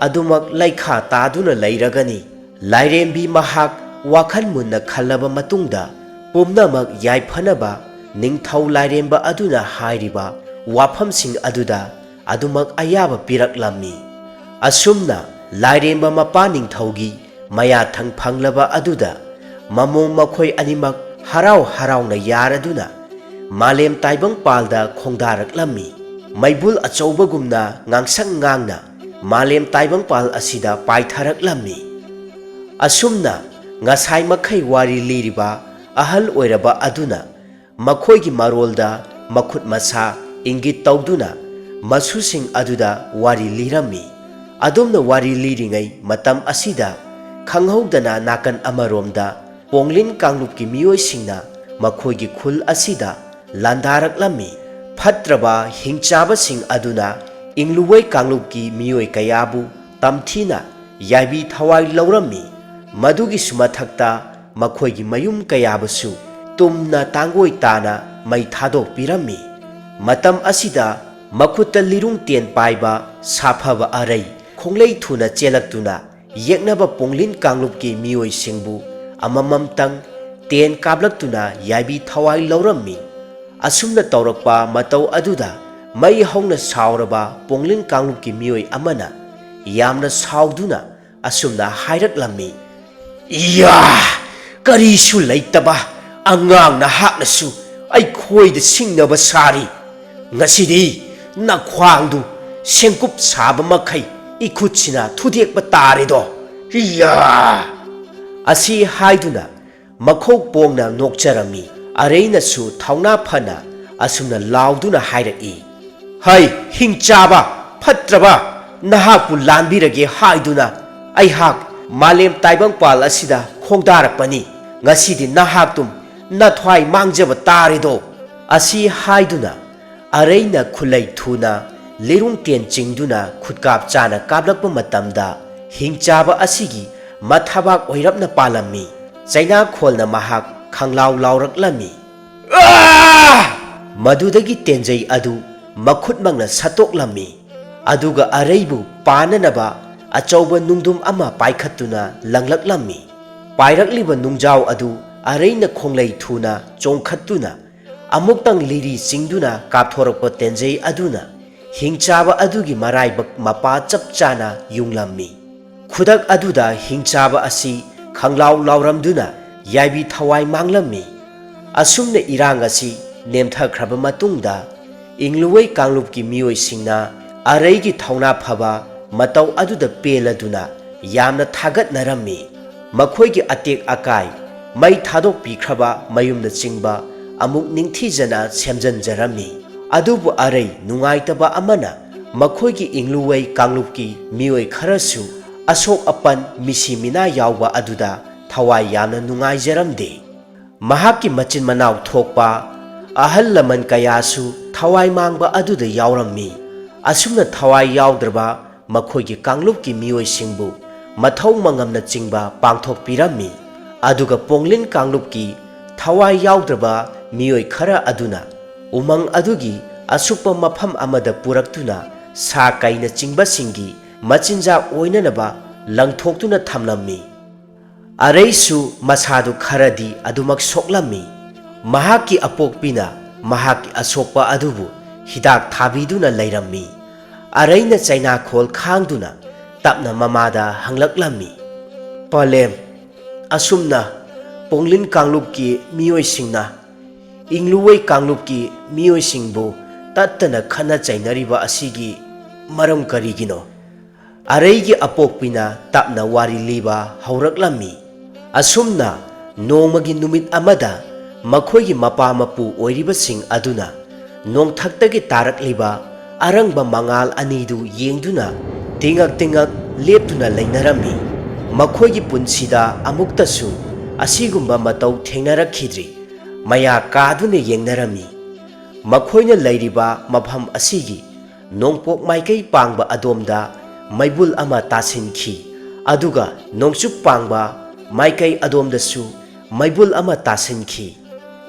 ꯑꯗꯨꯃꯛ ꯂꯩꯈꯥ ꯇꯥꯗꯨꯅ ꯂꯩꯔꯒꯅꯤ"꯫ ꯂꯥꯏꯔꯦꯝꯕꯤ ꯃꯍꯥꯛ ꯋꯥꯈꯜ ꯃꯨꯟꯅ ꯈꯜꯂꯕ ꯃꯇꯨꯡꯗ ꯄꯨꯝꯅꯃꯛ ꯌꯥꯏꯐꯅꯕ ꯅꯤꯡꯊꯧ ꯂꯥꯏꯔꯦꯝꯕ ꯑꯗꯨꯅ ꯍꯥꯏꯔꯤꯕ ꯋꯥꯐꯝꯁꯤꯡ ꯑꯗꯨꯗ ꯑꯗꯨꯃꯛ ꯑꯌꯥꯕ ꯄꯤꯔꯛꯂꯝꯃꯤ꯫ ꯑꯁꯨꯝꯅ ꯂꯥꯏꯔꯦꯝꯕ ꯃꯄꯥꯅꯤꯡꯊꯧꯒꯤ ꯃꯌꯥꯊꯪ ꯐꯪꯂꯕ ꯑꯗꯨꯗ ꯃꯃꯣꯝ ꯃꯈꯣꯏ ꯑꯅꯤꯃꯛ ꯍꯔꯥꯎ ꯍꯔꯥꯎꯅ ꯌꯥꯔꯗꯨꯅ ꯃꯥꯂꯦꯝ ꯇꯥꯏꯕꯪꯄꯥꯜꯗ ꯈꯣꯡꯗꯥꯔꯛꯂꯝꯃꯤ꯫ ꯃꯩꯕꯨꯜ ꯑꯆꯧꯕꯒꯨꯝꯅ ꯉꯥꯡꯁꯪ ꯉꯥꯡꯅ ꯃꯥꯂꯦꯝ ꯇꯥꯏꯕꯪꯄꯥꯜ ꯑꯁꯤꯗ ꯄꯥꯏꯊꯔꯛꯂꯝꯃꯤ꯫ ꯑꯁꯨꯝꯅ ꯉꯁꯥꯏ ꯃꯈꯩ ꯋꯥꯔꯤ ꯂꯤꯔꯤꯕ ꯑꯍꯜ ꯑꯣꯏꯔꯕ ꯑꯗꯨꯅ ꯃꯈꯣꯏꯒꯤ ꯃꯔꯣꯜꯗ ꯃꯈꯨꯠ ꯃꯁꯥ ꯏꯪꯒꯤꯠ ꯇꯧꯗꯨꯅ ꯃꯁꯨꯁꯤꯡ ꯑꯗꯨꯗ ꯋꯥꯔꯤ ꯂꯤꯔꯝꯃꯤ꯫ ꯑꯗꯨꯝꯅ ꯋꯥꯔꯤ ꯂꯤꯔꯤꯉꯩ ꯃꯇꯝ ꯑꯁꯤꯗ ꯈꯪꯍꯧꯗꯅ ꯅꯥꯀꯟ ꯑꯃꯔꯣꯝꯗ ꯄꯣꯡꯂꯤꯟ ꯀꯥꯡꯂꯨꯞꯀꯤ ꯃꯤꯑꯣꯏꯁꯤꯡꯅ ꯃꯈꯣꯏꯒꯤ ꯈꯨꯜ ꯑꯁꯤꯗ ꯂꯥꯟꯗꯥꯔꯛꯂꯝꯃꯤ꯫ ꯐꯠꯇ꯭ꯔꯕ ꯍꯤꯡꯆꯥꯕꯁꯤꯡ ꯑꯗꯨꯅ ꯏꯪꯂꯨꯋꯩ ꯀꯥꯡꯂꯨꯞꯀꯤ ꯃꯤꯑꯣꯏ ꯀꯌꯥꯕꯨ ꯇꯝꯊꯤꯅ ꯌꯥꯏꯕꯤ ꯊꯋꯥꯏ ꯂꯧꯔꯝꯃꯤ꯫ ꯃꯗꯨꯒꯤꯁꯨ ꯃꯊꯛꯇ ꯃꯈꯣꯏꯒꯤ ꯃꯌꯨꯝ ꯀꯌꯥꯕꯨꯁꯨ ꯇꯨꯝꯅ ꯇꯥꯡꯒꯣꯏ ꯇꯥꯅ ꯃꯩ ꯊꯥꯗꯣꯛꯄꯤꯔꯝꯃꯤ꯫ ꯃꯇꯝ ꯑꯁꯤꯗ ꯃꯈꯨꯠꯇ ꯂꯤꯔꯨꯡ ꯇꯦꯟ ꯄꯥꯏꯕ ꯁꯥꯐꯕ ꯑꯔꯩ ꯈꯣꯡꯂꯩ ꯊꯨꯅ ꯆꯦꯜꯂꯛꯇꯨꯅ ꯌꯦꯛꯅꯕ ꯄꯣꯡꯂꯤꯟ ꯀꯥꯡꯂꯨꯞꯀꯤ ꯃꯤꯑꯣꯏꯁꯤꯡꯕꯨ ꯑꯃꯃꯝꯇꯪ ꯇꯦꯟ ꯀꯥꯞꯂꯛꯇꯨꯅ ꯌꯥꯏꯕꯤ ꯊꯋꯥꯏ ꯂꯧꯔꯝꯃꯤ꯫ ꯑꯁꯨꯝꯅ ꯇꯧꯔꯛꯄ ꯃꯇꯧ ꯑꯗꯨꯗ ꯃꯩ ꯍꯧꯅ ꯁꯥꯎꯔꯕ ꯄꯣꯡꯂꯤꯟ ꯀꯥꯡꯂꯨꯞꯀꯤ ꯃꯤꯑꯣꯏ ꯑꯃꯅ ꯌꯥꯝꯅ ꯁꯥꯎꯗꯨꯅ ꯑꯁꯨꯝꯅ ꯍꯥꯏꯔꯛꯂꯝꯃꯤ, "ꯏꯌꯥ! ꯀꯔꯤꯁꯨ ꯂꯩꯇꯕ ꯑꯉꯥꯡ ꯅꯍꯥꯛꯅꯁꯨ ꯑꯩꯈꯣꯏꯗ ꯁꯤꯡꯅꯕ ꯁꯥꯔꯤ! ꯉꯁꯤꯗꯤ ꯅꯈ꯭ꯋꯥꯡꯗꯨ ꯁꯦꯡꯀꯨꯞ ꯁꯥꯕ ꯃꯈꯩ ꯏꯈꯨꯠꯁꯤꯅ ꯊꯨꯗꯦꯛꯄ ꯇꯥꯔꯦꯗꯣ! ꯏꯌꯥ!" ꯑꯁꯤ ꯍꯥꯏꯗꯨꯅ ꯃꯈꯧ ꯄꯣꯡꯅ ꯅꯣꯛꯆꯔꯝꯃꯤ ꯑꯔꯩꯅꯁꯨ ꯊꯧꯅꯥ ꯐꯅ ꯑꯁꯨꯝꯅ ꯂꯥꯎꯗꯨꯅ ꯍꯥꯏꯔꯛꯏ, "ꯍꯩ ꯍꯤꯡꯆꯥꯕ ꯐꯠꯇ꯭ꯔꯕ, ꯅꯍꯥꯛꯄꯨ ꯂꯥꯟꯕꯤꯔꯒꯦ ꯍꯥꯏꯗꯨꯅ ꯑꯩꯍꯥꯛ ꯃꯥꯂꯦꯝ ꯇꯥꯏꯕꯪꯄꯥꯜ ꯑꯁꯤꯗ ꯈꯣꯡꯗꯥꯔꯛꯄꯅꯤ꯫ ꯉꯁꯤꯗꯤ ꯅꯍꯥꯛꯇꯨꯝ ꯅꯊ꯭ꯋꯥꯏ ꯃꯥꯡꯖꯕ ꯇꯥꯔꯦꯗꯣ!" ꯑꯁꯤ ꯍꯥꯏꯗꯨꯅ ꯑꯔꯩꯅ ꯈꯨꯂꯩ ꯊꯨꯅ ꯂꯤꯔꯨꯡ ꯇꯦꯟ ꯆꯤꯡꯗꯨꯅ ꯈꯨꯠꯀꯥꯞ ꯆꯥꯅ ꯀꯥꯞꯂꯛꯄ ꯃꯇꯝꯗ ꯍꯤꯡꯆꯥꯕ ꯑꯁꯤꯒꯤ ꯃꯊꯕꯥꯛ ꯑꯣꯏꯔꯞꯅ ꯄꯥꯜꯂꯝꯃꯤ꯫ ꯆꯩꯅꯥꯈꯣꯜꯅ ꯃꯍꯥꯛ ꯈꯪꯂꯥꯎ ꯂꯥꯎꯔꯛꯂꯝꯃꯤ꯫ ꯃꯗꯨꯗꯒꯤ ꯇꯦꯟꯖꯩ ꯑꯗꯨ ꯃꯈꯨꯠꯃꯛꯅ ꯁꯠꯇꯣꯛꯂꯝꯃꯤ꯫ ꯑꯗꯨꯒ ꯑꯔꯩꯕꯨ ꯄꯥꯅꯅꯕ ꯑꯆꯧꯕ ꯅꯨꯡꯗꯨꯝ ꯑꯃ ꯄꯥꯏꯈꯠꯇꯨꯅ ꯂꯪꯂꯛꯂꯝꯃꯤ꯫ ꯄꯥꯏꯔꯛꯂꯤꯕ ꯅꯨꯡꯖꯥꯎ ꯑꯗꯨ ꯑꯔꯩꯅ ꯈꯣꯡꯂꯩ ꯊꯨꯅ ꯆꯣꯡꯈꯠꯇꯨꯅ ꯑꯃꯨꯛꯇꯪ ꯂꯤꯔꯤ ꯆꯤꯡꯗꯨꯅ ꯀꯥꯞꯊꯣꯔꯛꯄ ꯇꯦꯟꯖꯩ ꯑꯗꯨꯅ ꯍꯤꯡꯆꯥꯕ ꯑꯗꯨꯒꯤ ꯃꯔꯥꯏꯕꯛ ꯃꯄꯥ ꯆꯞ ꯆꯥꯅ ꯌꯨꯡꯂꯝꯃꯤ꯫ ꯈꯨꯗꯛ ꯑꯗꯨꯗ ꯍꯤꯡꯆꯥꯕ ꯑꯁꯤ ꯈꯪꯂꯥꯎ ꯂꯥꯎꯔꯝꯗꯨꯅ ꯌꯥꯏꯕꯤ ꯊꯋꯥꯏ ꯃꯥꯡꯂꯝꯃꯤ꯫ ꯑꯁꯨꯝꯅ ꯏꯔꯥꯡ ꯑꯁꯤ ꯅꯦꯝꯊꯈ꯭ꯔꯕ ꯃꯇꯨꯡꯗ ꯏꯪꯂꯨꯋꯩ ꯀꯥꯡꯂꯨꯞꯀꯤ ꯃꯤꯑꯣꯏꯁꯤꯡꯅ ꯑꯔꯩꯒꯤ ꯊꯧꯅꯥ ꯐꯕ ꯃꯇꯧ ꯑꯗꯨꯗ ꯄꯦꯜꯂꯗꯨꯅ ꯌꯥꯝꯅ ꯊꯥꯒꯠꯅꯔꯝꯃꯤ꯫ ꯃꯈꯣꯏꯒꯤ ꯑꯇꯦꯛ ꯑꯀꯥꯏ, ꯃꯩ ꯊꯥꯗꯣꯛꯄꯤꯈ꯭ꯔꯕ ꯃꯌꯨꯝꯅꯆꯤꯡꯕ ꯑꯃꯨꯛ ꯅꯤꯡꯊꯤꯖꯅ ꯁꯦꯝꯖꯤꯟꯖꯔꯝꯃꯤ꯫ ꯑꯗꯨꯕꯨ ꯑꯔꯩ ꯅꯨꯡꯉꯥꯏꯇꯕ ꯑꯃꯅ ꯃꯈꯣꯏꯒꯤ ꯏꯪꯂꯨꯋꯩ ꯀꯥꯡꯂꯨꯞꯀꯤ ꯃꯤꯑꯣꯏ ꯈꯔꯁꯨ ꯑꯁꯣꯛ ꯑꯄꯟ ꯃꯤꯁꯤ ꯃꯤꯅꯥ ꯌꯥꯎꯕ ꯑꯗꯨꯗ ꯊꯋꯥꯏ ꯌꯥꯝꯅ ꯅꯨꯡꯉꯥꯏꯖꯔꯝꯗꯦ꯫ ꯃꯍꯥꯛꯀꯤ ꯃꯆꯤꯟ ꯃꯅꯥꯎ ꯊꯣꯛꯄ ꯑꯍꯜ ꯂꯃꯟ ꯀꯌꯥꯁꯨ ꯊꯋꯥꯏ ꯃꯥꯡꯕ ꯑꯗꯨꯗ ꯌꯥꯎꯔꯝꯃꯤ꯫ ꯑꯁꯨꯝꯅ ꯊꯋꯥꯏ ꯌꯥꯎꯗ꯭ꯔꯕ ꯃꯈꯣꯏꯒꯤ ꯀꯥꯡꯂꯨꯞꯀꯤ ꯃꯤꯑꯣꯏꯁꯤꯡꯕꯨ ꯃꯊꯧ ꯃꯉꯝꯅꯆꯤꯡꯕ ꯄꯥꯡꯊꯣꯛꯄꯤꯔꯝꯃꯤ꯫ ꯑꯗꯨꯒ ꯄꯣꯡꯂꯤꯟ ꯀꯥꯡꯂꯨꯞꯀꯤ ꯊꯋꯥꯏ ꯌꯥꯎꯗ꯭ꯔꯕ ꯃꯤꯑꯣꯏ ꯈꯔ ꯑꯗꯨꯅ ꯎꯃꯪ ꯑꯗꯨꯒꯤ ꯑꯁꯨꯛꯄ ꯃꯐꯝ ꯑꯃꯗ ꯄꯨꯔꯛꯇꯨꯅ ꯁꯥ ꯀꯩꯅꯆꯤꯡꯕꯁꯤꯡꯒꯤ ꯃꯆꯤꯟꯖꯥꯛ ꯑꯣꯏꯅꯅꯕ ꯂꯪꯊꯣꯛꯇꯨꯅ ꯊꯝꯂꯝꯃꯤ꯫ ꯑꯔꯩꯁꯨ ꯃꯁꯥꯗꯨ ꯈꯔꯗꯤ ꯑꯗꯨꯃꯛ ꯁꯣꯛꯂꯝꯃꯤ꯫ ꯃꯍꯥꯛꯀꯤ ꯑꯄꯣꯛꯄꯤꯅ ꯃꯍꯥꯛꯀꯤ ꯑꯁꯣꯛꯄ ꯑꯗꯨꯕꯨ ꯍꯤꯗꯥꯛ ꯊꯥꯕꯤꯗꯨꯅ ꯂꯩꯔꯝꯃꯤ꯫ ꯑꯔꯩꯅ ꯆꯩꯅꯥꯈꯣꯜ ꯈꯥꯡꯗꯨꯅ ꯇꯞꯅ ꯃꯃꯥꯗ ꯍꯪꯂꯛꯂꯝꯃꯤ, ꯄꯂꯦꯝ, ꯑꯁꯨꯝꯅ ꯄꯣꯡꯂꯤꯟ ꯀꯥꯡꯂꯨꯞꯀꯤ ꯃꯤꯑꯣꯏꯁꯤꯡꯅ ꯏꯪꯂꯨꯋꯩ ꯀꯥꯡꯂꯨꯞꯀꯤ ꯃꯤꯑꯣꯏꯁꯤꯡꯕꯨ ꯇꯠꯇꯅ ꯈꯠꯅ ꯆꯩꯅꯔꯤꯕ ꯑꯁꯤꯒꯤ ꯃꯔꯝ ꯀꯔꯤꯒꯤꯅꯣ? ꯑꯔꯩꯒꯤ ꯑꯄꯣꯛꯄꯤꯅ ꯇꯞꯅ ꯋꯥꯔꯤ ꯂꯤꯕ ꯍꯧꯔꯛꯂꯝꯃꯤ꯫ ꯑꯁꯨꯝꯅ ꯅꯣꯡꯃꯒꯤ ꯅꯨꯃꯤꯠ ꯑꯃꯗ ꯃꯈꯣꯏꯒꯤ ꯃꯄꯥ ꯃꯄꯨ ꯑꯣꯏꯔꯤꯕꯁꯤꯡ ꯑꯗꯨꯅ ꯅꯣꯡꯊꯛꯇꯒꯤ ꯇꯥꯔꯛꯂꯤꯕ ꯑꯔꯪꯕ ꯃꯉꯥꯜ ꯑꯅꯤꯗꯨ ꯌꯦꯡꯗꯨꯅ ꯇꯤꯡꯉꯛ ꯇꯤꯡꯉꯛ ꯂꯦꯞꯇꯨꯅ ꯂꯩꯅꯔꯝꯃꯤ꯫ ꯃꯈꯣꯏꯒꯤ ꯄꯨꯟꯁꯤꯗ ꯑꯃꯨꯛꯇꯁꯨ ꯑꯁꯤꯒꯨꯝꯕ ꯃꯇꯧ ꯊꯦꯡꯅꯔꯛꯈꯤꯗ꯭ꯔꯤ꯫ ꯃꯌꯥ ꯀꯥꯗꯨꯅ ꯌꯦꯡꯅꯔꯝꯃꯤ꯫ ꯃꯈꯣꯏꯅ ꯂꯩꯔꯤꯕ ꯃꯐꯝ ꯑꯁꯤꯒꯤ ꯅꯣꯡꯄꯣꯛ ꯃꯥꯏꯀꯩ ꯄꯥꯡꯕ ꯑꯗꯣꯝꯗ ꯃꯩꯕꯨꯜ ꯑꯃ ꯇꯥꯁꯤꯟꯈꯤ, ꯑꯗꯨꯒ ꯅꯣꯡꯆꯨꯞ ꯄꯥꯡꯕ ꯃꯥꯏꯀꯩ ꯑꯗꯣꯝꯗꯁꯨ ꯃꯩꯕꯨꯜ ꯑꯃ ꯇꯥꯁꯤꯟꯈꯤ꯫